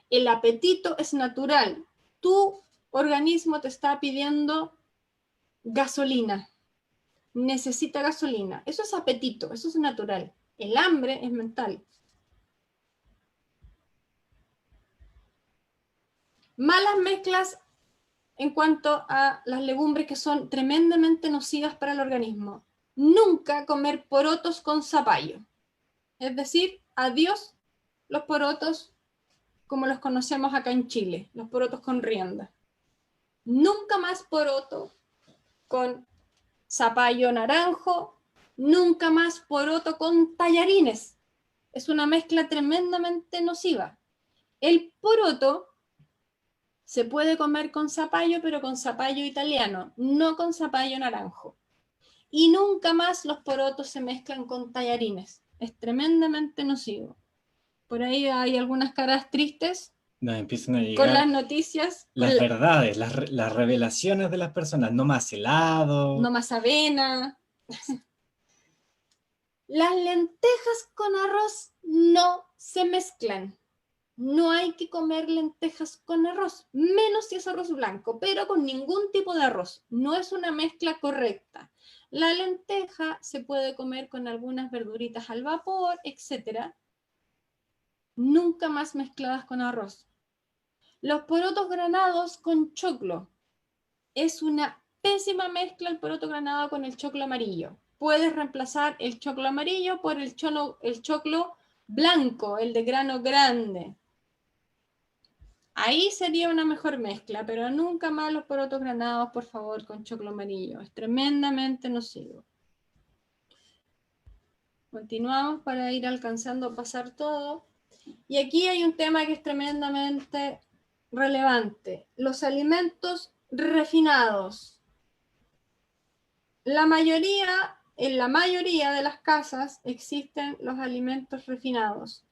el apetito es natural. Tu organismo te está pidiendo gasolina, necesita gasolina. Eso es apetito, eso es natural. El hambre es mental. Malas mezclas en cuanto a las legumbres que son tremendamente nocivas para el organismo. Nunca comer porotos con zapallo. Es decir, adiós los porotos como los conocemos acá en Chile, los porotos con rienda. Nunca más poroto con zapallo naranjo, nunca más poroto con tallarines. Es una mezcla tremendamente nociva. El poroto se puede comer con zapallo, pero con zapallo italiano, no con zapallo naranjo. Y nunca más los porotos se mezclan con tallarines. Es tremendamente nocivo. Por ahí hay algunas caras tristes Nos empiezan a con las llegar noticias, las verdades, las revelaciones de las personas. No más helado. no más avena. Las lentejas con arroz no se mezclan. No hay que comer lentejas con arroz, menos si es arroz blanco, pero con ningún tipo de arroz. No es una mezcla correcta. La lenteja se puede comer con algunas verduritas al vapor, etc. Nunca más mezcladas con arroz. Los porotos granados con choclo. Es una pésima mezcla el poroto granado con el choclo amarillo. Puedes reemplazar el choclo amarillo por el choclo blanco, el de grano grande. Ahí sería una mejor mezcla, pero nunca más los porotos granados, por favor, con choclo amarillo. Es tremendamente nocivo. Continuamos para ir alcanzando a pasar todo. Y aquí hay un tema que es tremendamente relevante. Los alimentos refinados. En la mayoría de las casas existen los alimentos refinados.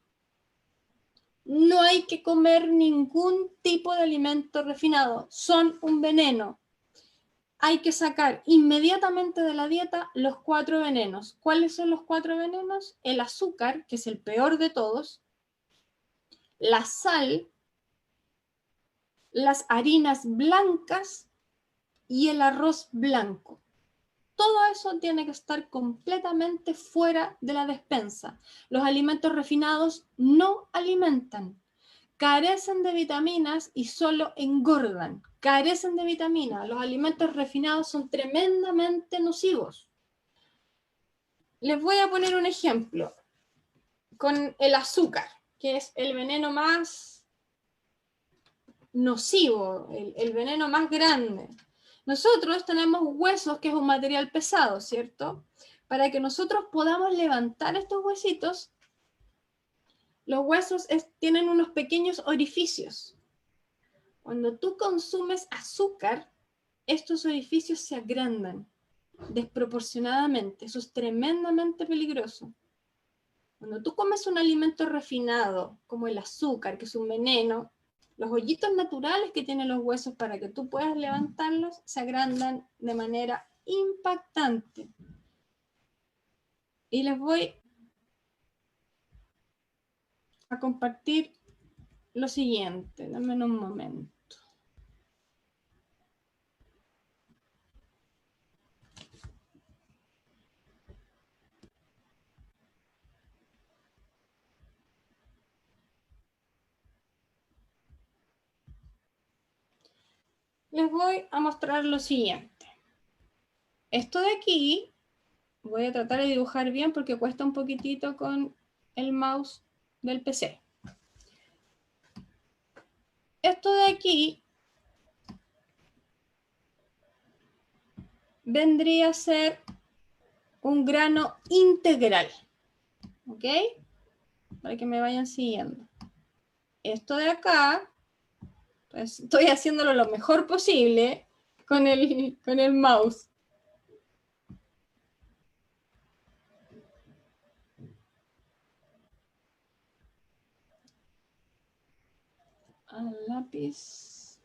No hay que comer ningún tipo de alimento refinado, son un veneno. Hay que sacar inmediatamente de la dieta los 4 venenos. ¿Cuáles son los 4 venenos? El azúcar, que es el peor de todos, la sal, las harinas blancas y el arroz blanco. Todo eso tiene que estar completamente fuera de la despensa. Los alimentos refinados no alimentan. Carecen de vitaminas y solo engordan. Carecen de vitaminas. Los alimentos refinados son tremendamente nocivos. Les voy a poner un ejemplo con el azúcar, que es el veneno más nocivo, el veneno más grande. Nosotros tenemos huesos, que es un material pesado, ¿cierto? Para que nosotros podamos levantar estos huesitos, los huesos tienen unos pequeños orificios. Cuando tú consumes azúcar, estos orificios se agrandan desproporcionadamente. Eso es tremendamente peligroso. Cuando tú comes un alimento refinado, como el azúcar, que es un veneno, los hoyitos naturales que tienen los huesos para que tú puedas levantarlos se agrandan de manera impactante. Y les voy a compartir lo siguiente. Dame un momento. Les voy a mostrar lo siguiente. Esto de aquí, voy a tratar de dibujar bien porque cuesta un poquitito con el mouse del PC. Esto de aquí vendría a ser un grano integral. ¿Ok? Para que me vayan siguiendo. Esto de acá, pues estoy haciéndolo lo mejor posible con el mouse. Al lápiz.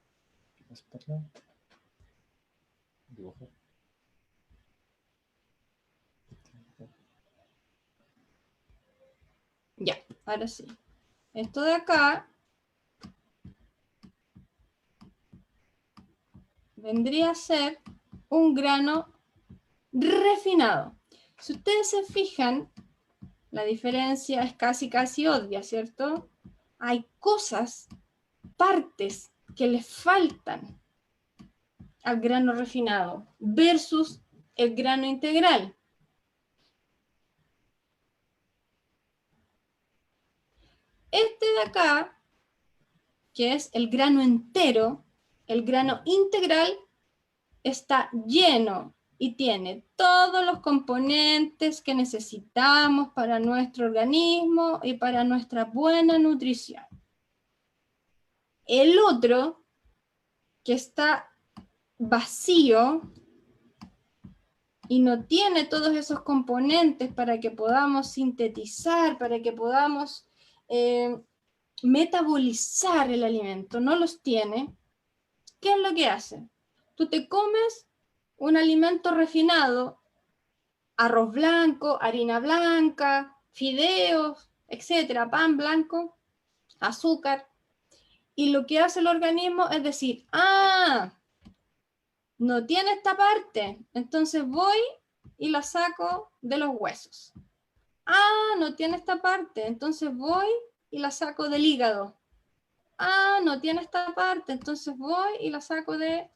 Dibujo. Ya, ahora sí. Esto de acá vendría a ser un grano refinado. Si ustedes se fijan, la diferencia es casi obvia, ¿cierto? Hay cosas, partes que le faltan al grano refinado versus el grano integral. Este de acá, que es el grano entero, el grano integral, está lleno y tiene todos los componentes que necesitamos para nuestro organismo y para nuestra buena nutrición. El otro, que está vacío y no tiene todos esos componentes para que podamos sintetizar, para que podamos metabolizar el alimento, no los tiene, ¿qué es lo que hace? Tú te comes un alimento refinado, arroz blanco, harina blanca, fideos, etcétera, pan blanco, azúcar, y lo que hace el organismo es decir, no tiene esta parte, entonces voy y la saco de los huesos. No tiene esta parte, entonces voy y la saco del hígado. No tiene esta parte, entonces voy y la saco de,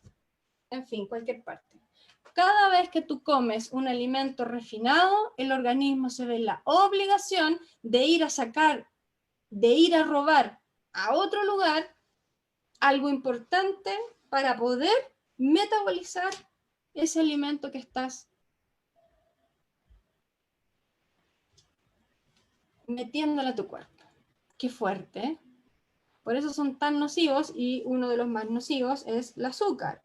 en fin, cualquier parte. Cada vez que tú comes un alimento refinado, el organismo se ve en la obligación de ir a sacar, de ir a robar a otro lugar algo importante para poder metabolizar ese alimento que estás metiéndole a tu cuerpo. Qué fuerte, ¿eh? Por eso son tan nocivos y uno de los más nocivos es el azúcar.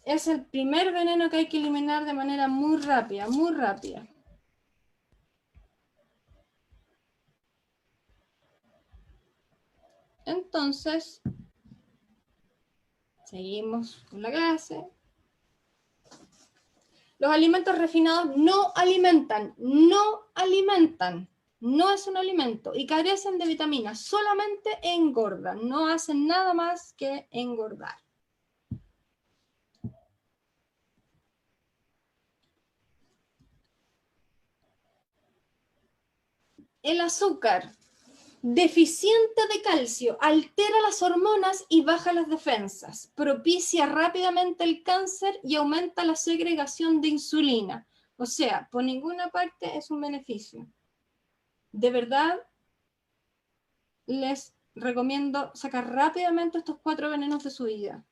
Es el primer veneno que hay que eliminar de manera muy rápida, muy rápida. Entonces, seguimos con la clase. Los alimentos refinados no alimentan, no es un alimento y carecen de vitaminas, solamente engordan, no hacen nada más que engordar. El azúcar deficiente de calcio altera las hormonas y baja las defensas, propicia rápidamente el cáncer y aumenta la segregación de insulina. O sea, por ninguna parte es un beneficio. De verdad, les recomiendo sacar rápidamente estos 4 venenos de su vida.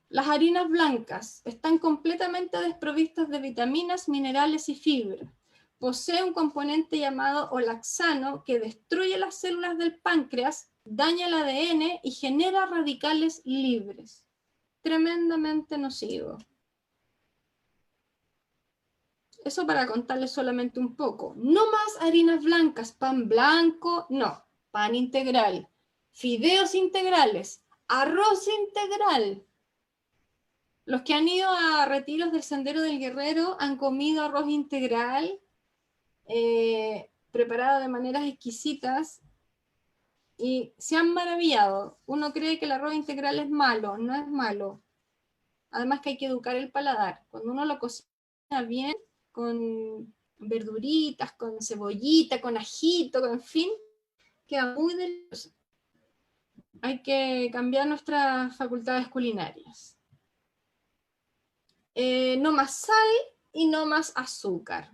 Las harinas blancas están completamente desprovistas de vitaminas, minerales y fibra. Posee un componente llamado olaxano que destruye las células del páncreas, daña el ADN y genera radicales libres. Tremendamente nocivo. Eso para contarles solamente un poco. No más harinas blancas, pan blanco, no. Pan integral, fideos integrales, arroz integral. Los que han ido a retiros del Sendero del Guerrero han comido arroz integral, preparado de maneras exquisitas, y se han maravillado. Uno cree que el arroz integral es malo, no es malo. Además que hay que educar el paladar. Cuando uno lo cocina bien, con verduritas, con cebollita, con ajito, en fin, queda muy delicioso. Hay que cambiar nuestras facultades culinarias. No más sal y no más azúcar.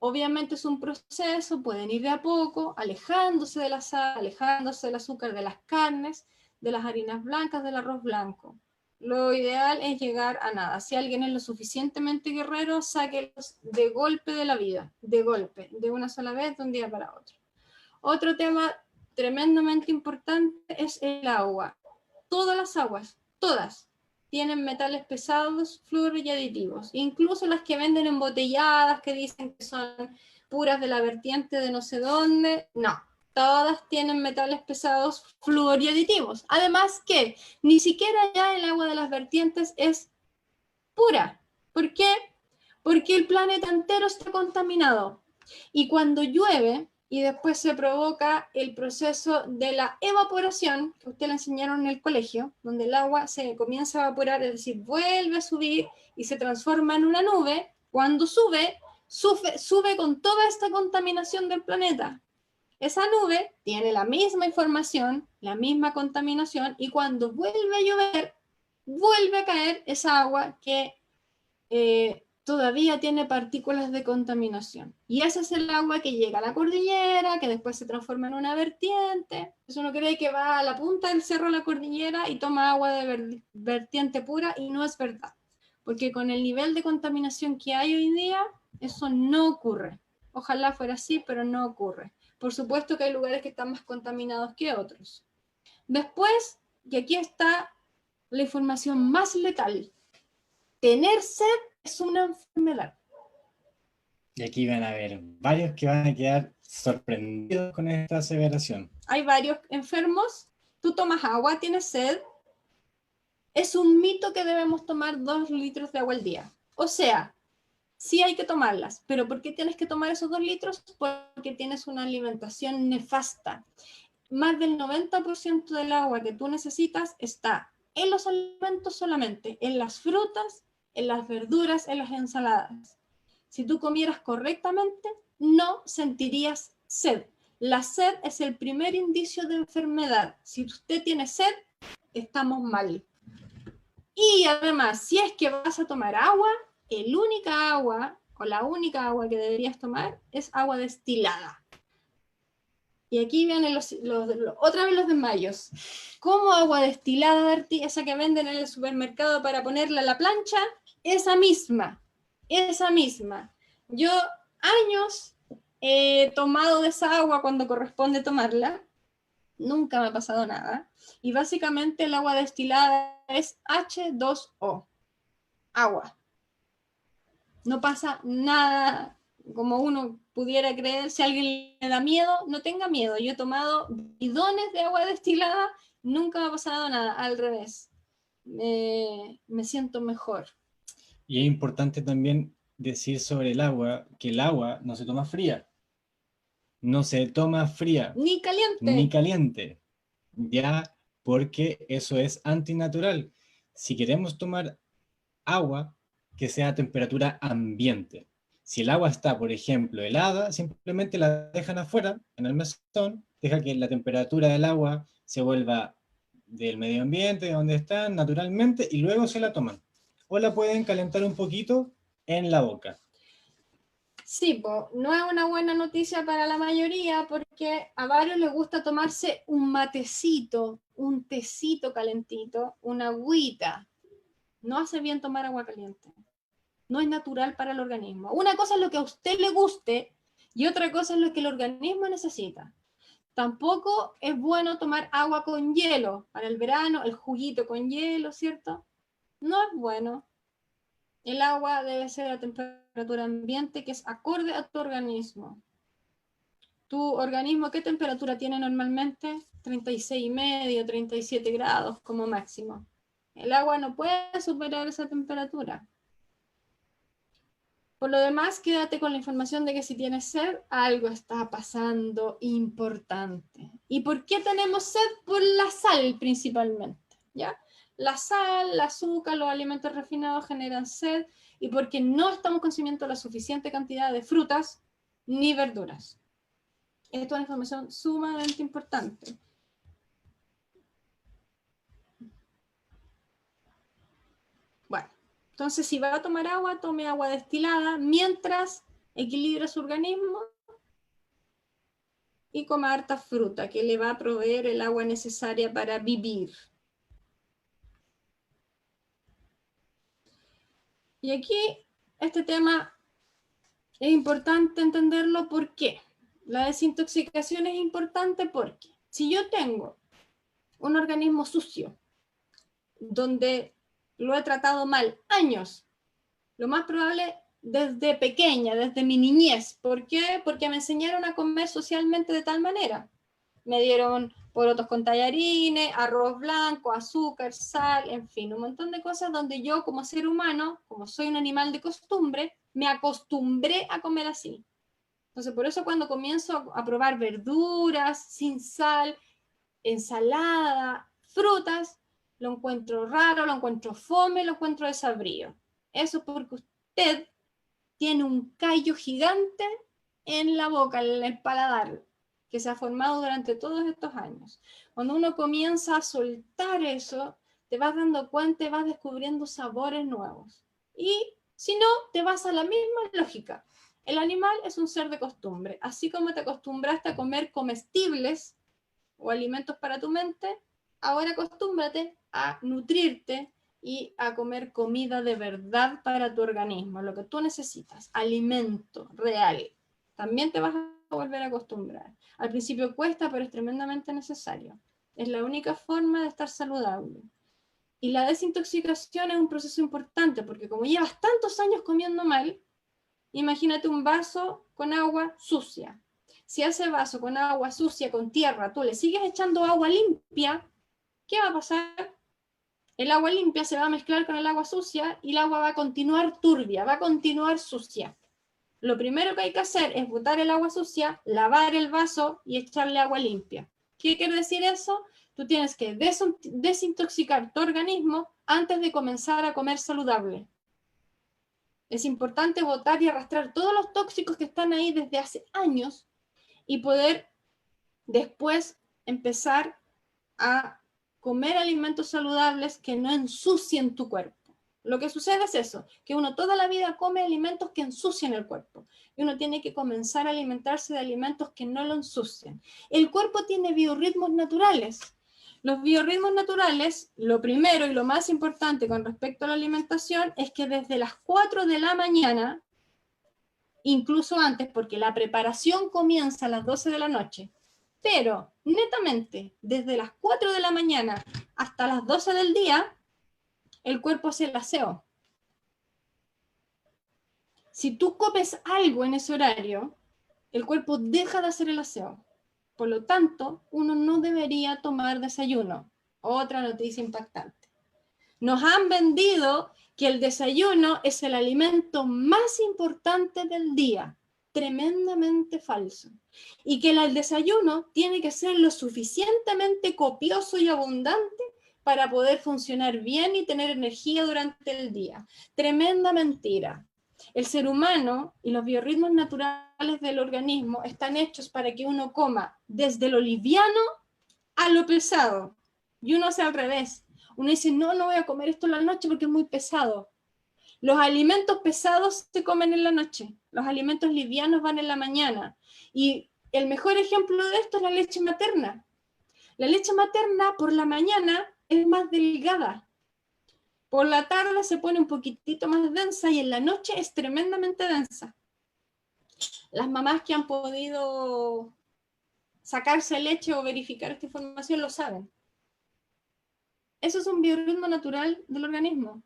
Obviamente es un proceso, pueden ir de a poco, alejándose de la sal, alejándose del azúcar, de las carnes, de las harinas blancas, del arroz blanco. Lo ideal es llegar a nada. Si alguien es lo suficientemente guerrero, sáquelos de golpe de la vida, de golpe, de una sola vez, de un día para otro. Otro tema tremendamente importante es el agua. Todas las aguas, todas, tienen metales pesados, flúor y aditivos. Incluso las que venden embotelladas, que dicen que son puras de la vertiente de no sé dónde, no. Todas tienen metales pesados, flúor y aditivos. Además que ni siquiera ya el agua de las vertientes es pura. ¿Por qué? Porque el planeta entero está contaminado. Y cuando llueve y después se provoca el proceso de la evaporación, que usted le enseñaron en el colegio, donde el agua se comienza a evaporar, es decir, vuelve a subir y se transforma en una nube, cuando sube con toda esta contaminación del planeta. Esa nube tiene la misma información, la misma contaminación, y cuando vuelve a llover, vuelve a caer esa agua que todavía tiene partículas de contaminación. Y ese es el agua que llega a la cordillera, que después se transforma en una vertiente. Eso uno cree que va a la punta del cerro a la cordillera y toma agua de vertiente pura, y no es verdad. Porque con el nivel de contaminación que hay hoy día, eso no ocurre. Ojalá fuera así, pero no ocurre. Por supuesto que hay lugares que están más contaminados que otros. Después, y aquí está la información más letal, tener sed es una enfermedad. Y aquí van a haber varios que van a quedar sorprendidos con esta aseveración. Hay varios enfermos, tú tomas agua, tienes sed. Es un mito que debemos tomar 2 litros de agua al día. O sea, sí hay que tomarlas, pero ¿por qué tienes que tomar esos 2 litros? Porque tienes una alimentación nefasta. Más del 90% del agua que tú necesitas está en los alimentos solamente, en las frutas, en las verduras, en las ensaladas. Si tú comieras correctamente, no sentirías sed. La sed es el primer indicio de enfermedad. Si usted tiene sed, estamos mal. Y además, si es que vas a tomar agua, el única agua o la única agua que deberías tomar es agua destilada. Y aquí vienen otra vez los desmayos. ¿Cómo agua destilada, Berti? Esa que venden en el supermercado para ponerla a la plancha, esa misma. Yo años he tomado de esa agua cuando corresponde tomarla, nunca me ha pasado nada. Y básicamente el agua destilada es H2O, agua. No pasa nada como uno pudiera creer. Si a alguien le da miedo, no tenga miedo. Yo he tomado bidones de agua destilada, nunca me ha pasado nada, al revés. Me siento mejor. Y es importante también decir sobre el agua que el agua no se toma fría. No se toma fría. Ni caliente. Ni caliente. Ya, porque eso es antinatural. Si queremos tomar agua, que sea a temperatura ambiente. Si el agua está, por ejemplo, helada, simplemente la dejan afuera, en el mesón, deja que la temperatura del agua se vuelva del medio ambiente, de donde está, naturalmente, y luego se la toman. O la pueden calentar un poquito en la boca. Sí, no es una buena noticia para la mayoría porque a varios les gusta tomarse un matecito, un tecito calentito, una agüita. No hace bien tomar agua caliente. No es natural para el organismo. Una cosa es lo que a usted le guste y otra cosa es lo que el organismo necesita. Tampoco es bueno tomar agua con hielo. Para el verano, el juguito con hielo, ¿cierto? No es bueno. El agua debe ser a temperatura ambiente, que es acorde a tu organismo. ¿Tu organismo qué temperatura tiene normalmente? 36,5, 37 grados como máximo. El agua no puede superar esa temperatura. Por lo demás, quédate con la información de que si tienes sed, algo está pasando importante. ¿Y por qué tenemos sed? Por la sal principalmente, ¿ya? La sal, el azúcar, los alimentos refinados generan sed y porque no estamos consumiendo la suficiente cantidad de frutas ni verduras. Esto es una información sumamente importante. Bueno, entonces si va a tomar agua, tome agua destilada mientras equilibra su organismo y coma harta fruta que le va a proveer el agua necesaria para vivir. Y aquí este tema es importante entenderlo. ¿Por qué? La desintoxicación es importante porque si yo tengo un organismo sucio, donde lo he tratado mal años, lo más probable desde pequeña, desde mi niñez. ¿Por qué? Porque me enseñaron a comer socialmente de tal manera. Me dieron porotos con tallarines, arroz blanco, azúcar, sal, en fin, un montón de cosas donde yo como ser humano, como soy un animal de costumbre, me acostumbré a comer así. Entonces, por eso cuando comienzo a probar verduras sin sal, ensalada, frutas, lo encuentro raro, lo encuentro fome, lo encuentro desabrido. Eso es porque usted tiene un callo gigante en la boca, en el paladar, que se ha formado durante todos estos años. Cuando uno comienza a soltar eso, te vas dando cuenta y vas descubriendo sabores nuevos. Y si no, te vas a la misma lógica. El animal es un ser de costumbre. Así como te acostumbraste a comer comestibles o alimentos para tu mente, ahora acostúmbrate a nutrirte y a comer comida de verdad para tu organismo, lo que tú necesitas, alimento real. También te vas a volver a acostumbrar. Al principio cuesta, pero es tremendamente necesario. Es la única forma de estar saludable. Y la desintoxicación es un proceso importante, porque como llevas tantos años comiendo mal, imagínate un vaso con agua sucia. Si a ese vaso con agua sucia, con tierra, tú le sigues echando agua limpia, ¿qué va a pasar? El agua limpia se va a mezclar con el agua sucia y el agua va a continuar turbia, va a continuar sucia. Lo primero que hay que hacer es botar el agua sucia, lavar el vaso y echarle agua limpia. ¿Qué quiere decir eso? Tú tienes que desintoxicar tu organismo antes de comenzar a comer saludable. Es importante botar y arrastrar todos los tóxicos que están ahí desde hace años y poder después empezar a comer alimentos saludables que no ensucien tu cuerpo. Lo que sucede es eso, que uno toda la vida come alimentos que ensucian el cuerpo y uno tiene que comenzar a alimentarse de alimentos que no lo ensucian. El cuerpo tiene biorritmos naturales. Los biorritmos naturales, lo primero y lo más importante con respecto a la alimentación es que desde las 4 de la mañana, incluso antes, porque la preparación comienza a las 12 de la noche, pero netamente desde las 4 de la mañana hasta las 12 del día, el cuerpo hace el aseo. Si tú comes algo en ese horario, el cuerpo deja de hacer el aseo. Por lo tanto, uno no debería tomar desayuno. Otra noticia impactante. Nos han vendido que el desayuno es el alimento más importante del día. Tremendamente falso. Y que el desayuno tiene que ser lo suficientemente copioso y abundante para poder funcionar bien y tener energía durante el día. Tremenda mentira. El ser humano y los biorritmos naturales del organismo están hechos para que uno coma desde lo liviano a lo pesado. Y uno hace al revés. Uno dice, no, no voy a comer esto en la noche porque es muy pesado. Los alimentos pesados se comen en la noche. Los alimentos livianos van en la mañana. Y el mejor ejemplo de esto es la leche materna. La leche materna por la mañana es más delgada. Por la tarde se pone un poquitito más densa y en la noche es tremendamente densa. Las mamás que han podido sacarse leche o verificar esta información lo saben. Eso es un biorritmo natural del organismo.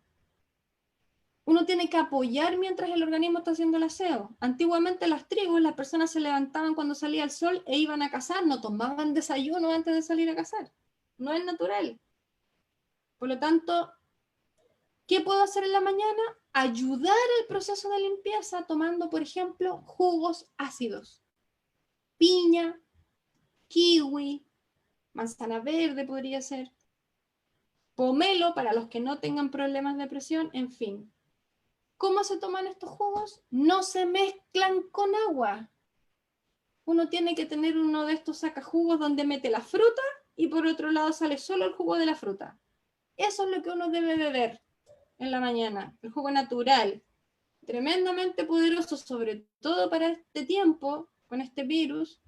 Uno tiene que apoyar mientras el organismo está haciendo el aseo. Antiguamente las tribus, las personas se levantaban cuando salía el sol e iban a cazar, no tomaban desayuno antes de salir a cazar. No es natural. Por lo tanto, ¿qué puedo hacer en la mañana? Ayudar el proceso de limpieza tomando, por ejemplo, jugos ácidos. Piña, kiwi, manzana verde podría ser, pomelo para los que no tengan problemas de presión, en fin. ¿Cómo se toman estos jugos? No se mezclan con agua. Uno tiene que tener uno de estos sacajugos donde mete la fruta y por otro lado sale solo el jugo de la fruta. Eso es lo que uno debe beber en la mañana, el jugo natural, tremendamente poderoso, sobre todo para este tiempo, con este virus.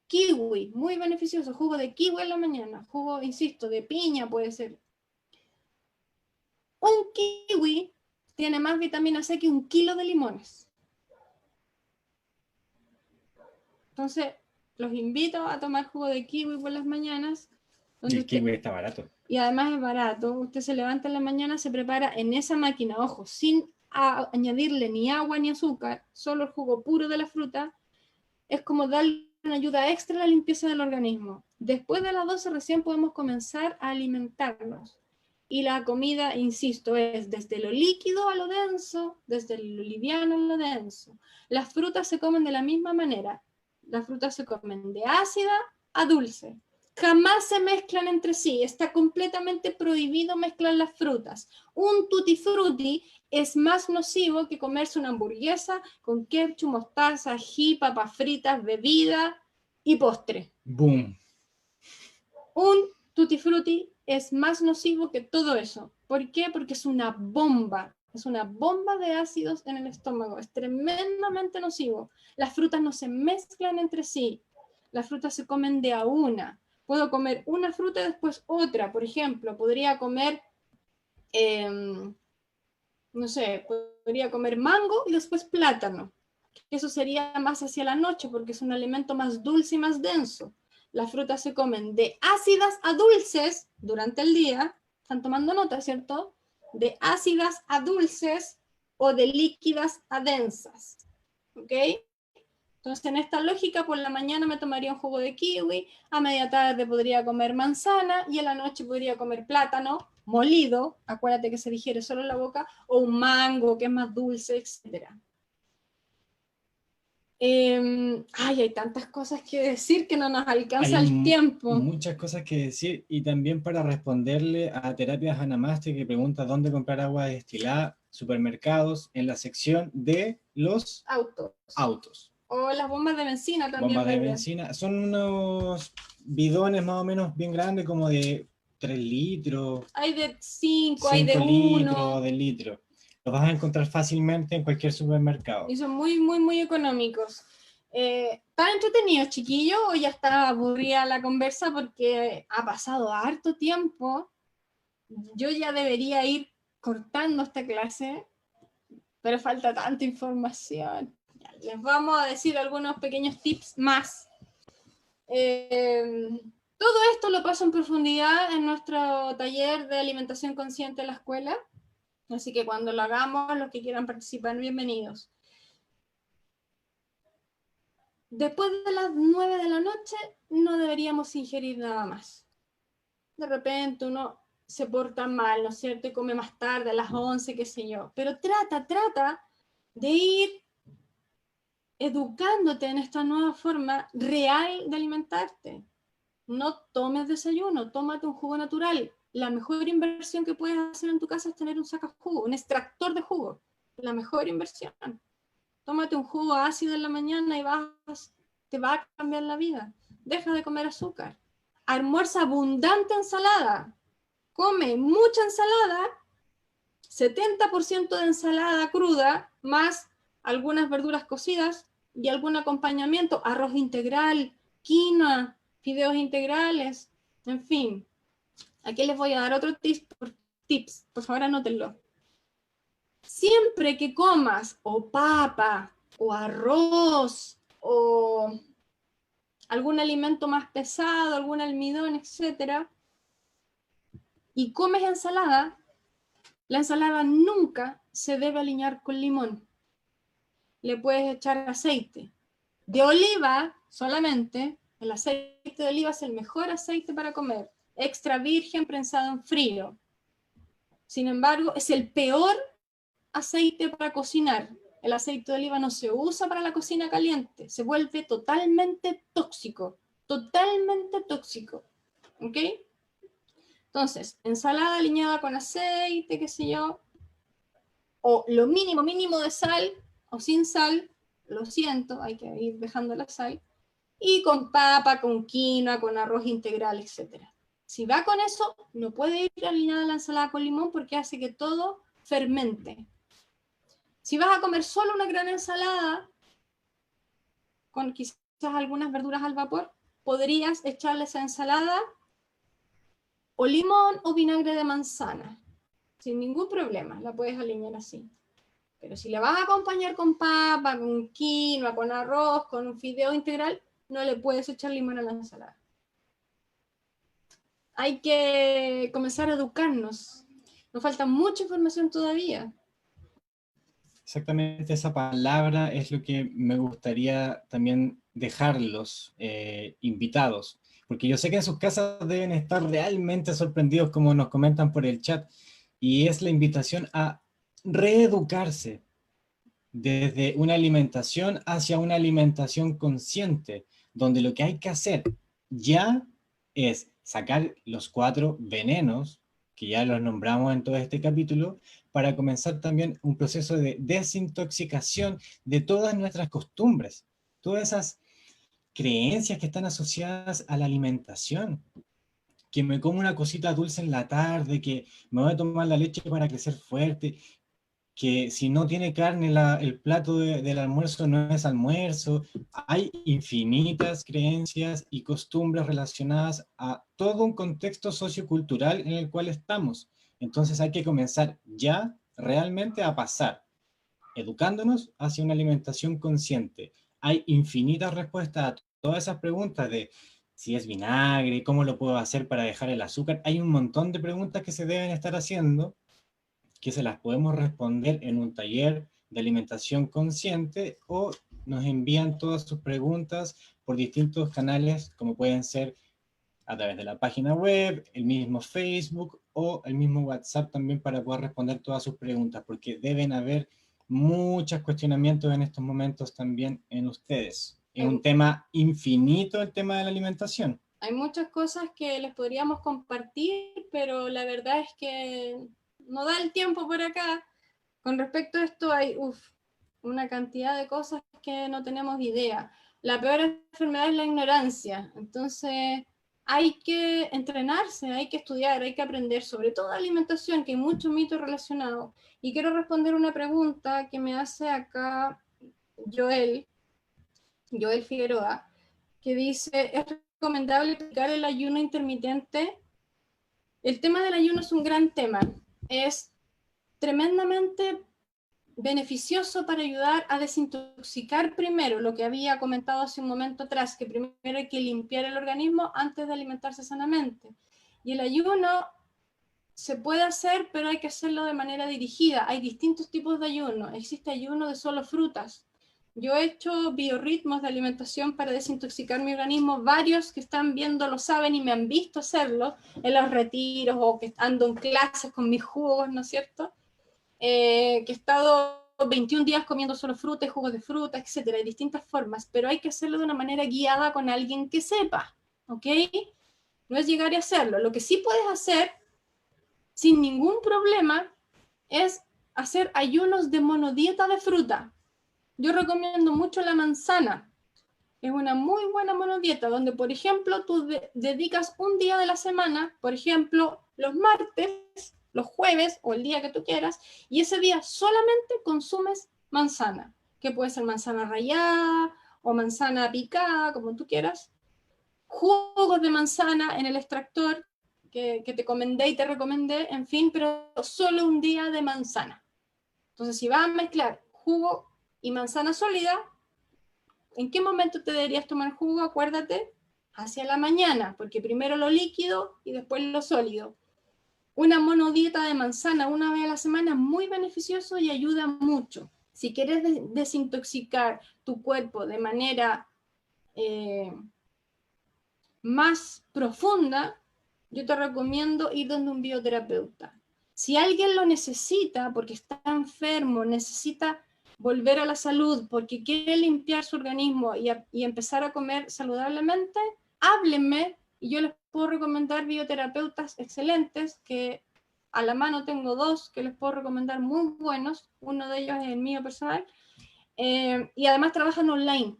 Kiwi, muy beneficioso, jugo de kiwi en la mañana, jugo, insisto, de piña puede ser. Un kiwi tiene más vitamina C que 1 kilo de limones. Entonces, los invito a tomar jugo de kiwi por las mañanas. Y el kiwi está barato. Y además es barato. Usted se levanta en la mañana, se prepara en esa máquina, ojo, sin añadirle ni agua ni azúcar, solo el jugo puro de la fruta. Es como darle una ayuda extra a la limpieza del organismo. Después de las 12 recién podemos comenzar a alimentarnos. Y la comida, insisto, es desde lo líquido a lo denso, desde lo liviano a lo denso. Las frutas se comen de la misma manera. Las frutas se comen de ácida a dulce. Jamás se mezclan entre sí. Está completamente prohibido mezclar las frutas. Un tutti frutti es más nocivo que comerse una hamburguesa con ketchup, mostaza, ají, papas fritas, bebida y postre. Boom. Un tutti frutti es más nocivo que todo eso. ¿Por qué? Porque es una bomba. Es una bomba de ácidos en el estómago. Es tremendamente nocivo. Las frutas no se mezclan entre sí. Las frutas se comen de a una. Puedo comer una fruta y después otra. Por ejemplo, podría comer, no sé, podría comer mango y después plátano. Eso sería más hacia la noche porque es un alimento más dulce y más denso. Las frutas se comen de ácidas a dulces durante el día. Están tomando nota, ¿cierto? De ácidas a dulces o de líquidas a densas. ¿Ok? Entonces, en esta lógica, por la mañana me tomaría un jugo de kiwi, a media tarde podría comer manzana y en la noche podría comer plátano molido, acuérdate que se digiere solo en la boca, o un mango que es más dulce, etc. Hay tantas cosas que decir que no nos alcanza el tiempo. Muchas cosas que decir, y también para responderle a Terapias Anamaste, que pregunta dónde comprar agua destilada, supermercados, en la sección de los autos. O las bombas de benzina también. Bombas de benzina. Son unos bidones más o menos bien grandes, como de 3 litros. Hay de 5, hay de 1. litros, de litro. Los vas a encontrar fácilmente en cualquier supermercado. Y son muy, muy, muy económicos. ¿Están entretenidos, chiquillos, o ya está aburrida la conversa porque ha pasado harto tiempo? Yo ya debería ir cortando esta clase, pero falta tanta información. Ya, les vamos a decir algunos pequeños tips más. Todo esto lo paso en profundidad en nuestro taller de alimentación consciente en la escuela, así que cuando lo hagamos, los que quieran participar, bienvenidos. Después de las 9 de la noche no deberíamos ingerir nada más. De repente uno se porta mal, ¿no es cierto? Y come más tarde, a las 11, qué sé yo. Pero trata de ir educándote en esta nueva forma real de alimentarte. No tomes desayuno, tómate un jugo natural. La mejor inversión que puedes hacer en tu casa es tener un sacajugo, un extractor de jugo. La mejor inversión. Tómate un jugo ácido en la mañana y te va a cambiar la vida. Deja de comer azúcar. Almuerza abundante ensalada. Come mucha ensalada, 70% de ensalada cruda, más algunas verduras cocidas y algún acompañamiento, arroz integral, quinoa, fideos integrales, en fin. Aquí les voy a dar otro tips, por favor anótenlo. Siempre que comas o papa o arroz o algún alimento más pesado, algún almidón, etc., y comes ensalada, la ensalada nunca se debe aliñar con limón. Le puedes echar aceite de oliva solamente. El aceite de oliva es el mejor aceite para comer, extra virgen prensado en frío. Sin embargo, es el peor aceite para cocinar. El aceite de oliva no se usa para la cocina caliente, se vuelve totalmente tóxico, ¿ok? Entonces, ensalada aliñada con aceite, qué sé yo, o lo mínimo de sal, o sin sal, lo siento, hay que ir dejando la sal, y con papa, con quinoa, con arroz integral, etc. Si va con eso, no puede ir aliñada la ensalada con limón porque hace que todo fermente. Si vas a comer solo una gran ensalada, con quizás algunas verduras al vapor, podrías echarle esa ensalada o limón o vinagre de manzana. sin ningún problema, la puedes alinear así. Pero si la vas a acompañar con papa, con quinoa, con arroz, con un fideo integral, no le puedes echar limón a la ensalada. Hay que comenzar a educarnos. Nos falta mucha información todavía. Exactamente esa palabra es lo que me gustaría también dejarlos invitados, porque yo sé que en sus casas deben estar realmente sorprendidos como nos comentan por el chat, y es la invitación a reeducarse desde una alimentación hacia una alimentación consciente, donde lo que hay que hacer ya es sacar los 4 venenos, que ya los nombramos en todo este capítulo, para comenzar también un proceso de desintoxicación de todas nuestras costumbres, todas esas creencias que están asociadas a la alimentación, que me como una cosita dulce en la tarde, que me voy a tomar la leche para crecer fuerte, que si no tiene carne el plato del almuerzo no es almuerzo. Hay infinitas creencias y costumbres relacionadas a todo un contexto sociocultural en el cual estamos. Entonces hay que comenzar ya realmente a pasar, educándonos hacia una alimentación consciente. Hay infinitas respuestas a todas esas preguntas de si es vinagre, cómo lo puedo hacer para dejar el azúcar. Hay un montón de preguntas que se deben estar haciendo, que se las podemos responder en un taller de alimentación consciente, o nos envían todas sus preguntas por distintos canales, como pueden ser a través de la página web, el mismo Facebook o el mismo WhatsApp también, para poder responder todas sus preguntas, porque deben haber muchos cuestionamientos en estos momentos también en ustedes. Es un tema infinito el tema de la alimentación. Hay muchas cosas que les podríamos compartir, pero la verdad es que no da el tiempo por acá. Con respecto a esto hay una cantidad de cosas que no tenemos idea. La peor enfermedad es la ignorancia. Entonces hay que entrenarse, hay que estudiar, hay que aprender, sobre todo alimentación, que hay mucho mito relacionado. Y quiero responder una pregunta que me hace acá Joel Figueroa, que dice, ¿es recomendable aplicar el ayuno intermitente? El tema del ayuno es un gran tema. Es tremendamente beneficioso para ayudar a desintoxicar primero, lo que había comentado hace un momento atrás, que primero hay que limpiar el organismo antes de alimentarse sanamente. Y el ayuno se puede hacer, pero hay que hacerlo de manera dirigida. Hay distintos tipos de ayuno. Existe ayuno de solo frutas. Yo he hecho biorritmos de alimentación para desintoxicar mi organismo. Varios que están viendo lo saben y me han visto hacerlo en los retiros o que ando en clases con mis jugos, ¿no es cierto? Que he estado 21 días comiendo solo fruta y jugos de fruta, etcétera. Hay distintas formas, pero hay que hacerlo de una manera guiada con alguien que sepa, ¿ok? No es llegar y hacerlo. Lo que sí puedes hacer sin ningún problema es hacer ayunos de monodieta de fruta. Yo recomiendo mucho la manzana. Es una muy buena monodieta donde, por ejemplo, tú dedicas un día de la semana, por ejemplo, los martes, los jueves o el día que tú quieras, y ese día solamente consumes manzana, que puede ser manzana rallada o manzana picada, como tú quieras. Jugos de manzana en el extractor que te comenté y te recomendé, en fin, pero solo un día de manzana. Entonces, si vas a mezclar jugo y manzana sólida, ¿en qué momento te deberías tomar jugo? Acuérdate, hacia la mañana, porque primero lo líquido y después lo sólido. Una monodieta de manzana una vez a la semana es muy beneficioso y ayuda mucho. Si quieres desintoxicar tu cuerpo de manera más profunda, yo te recomiendo ir donde un bioterapeuta. Si alguien lo necesita porque está enfermo, necesita volver a la salud porque quiere limpiar su organismo y empezar a comer saludablemente, háblenme y yo les puedo recomendar bioterapeutas excelentes, que a la mano tengo 2 que les puedo recomendar muy buenos. Uno de ellos es el mío personal, y además trabajan online.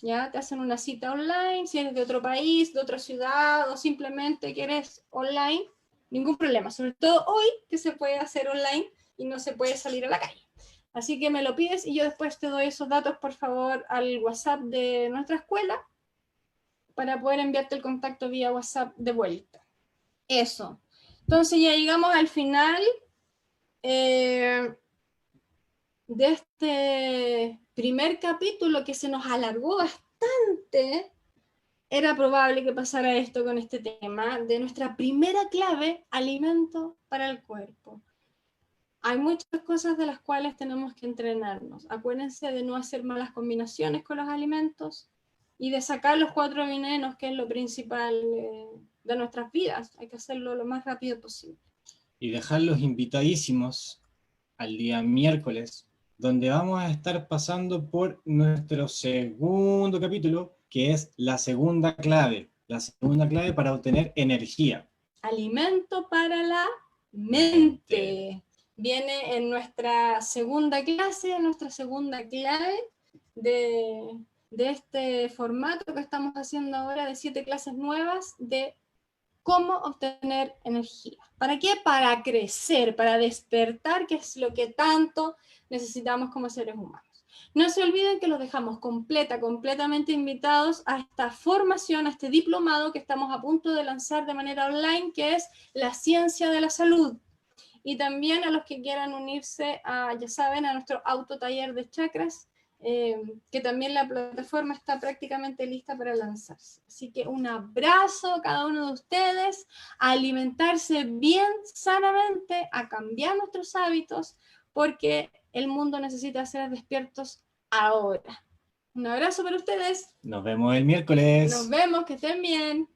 ¿Ya? Te hacen una cita online, si eres de otro país, de otra ciudad o simplemente quieres online, ningún problema, sobre todo hoy que se puede hacer online y no se puede salir a la calle. Así que me lo pides y yo después te doy esos datos, por favor, al WhatsApp de nuestra escuela para poder enviarte el contacto vía WhatsApp de vuelta. Eso. Entonces ya llegamos al final de este primer capítulo que se nos alargó bastante, era probable que pasara esto con este tema de nuestra primera clave, alimento para el cuerpo. Hay muchas cosas de las cuales tenemos que entrenarnos. Acuérdense de no hacer malas combinaciones con los alimentos y de sacar los 4 venenos, que es lo principal de nuestras vidas. Hay que hacerlo lo más rápido posible. Y dejarlos invitadísimos al día miércoles, donde vamos a estar pasando por nuestro segundo capítulo, que es la segunda clave para obtener energía. Alimento para la mente. Viene en nuestra segunda clase, en nuestra segunda clave de este formato que estamos haciendo ahora de 7 clases nuevas de cómo obtener energía. ¿Para qué? Para crecer, para despertar, que es lo que tanto necesitamos como seres humanos. No se olviden que los dejamos completamente invitados a esta formación, a este diplomado que estamos a punto de lanzar de manera online, que es la ciencia de la salud. Y también a los que quieran unirse a, ya saben, a nuestro autotaller de chakras, que también la plataforma está prácticamente lista para lanzarse. Así que un abrazo a cada uno de ustedes, a alimentarse bien sanamente, a cambiar nuestros hábitos, porque el mundo necesita ser despiertos ahora. Un abrazo para ustedes. Nos vemos el miércoles. Nos vemos, que estén bien.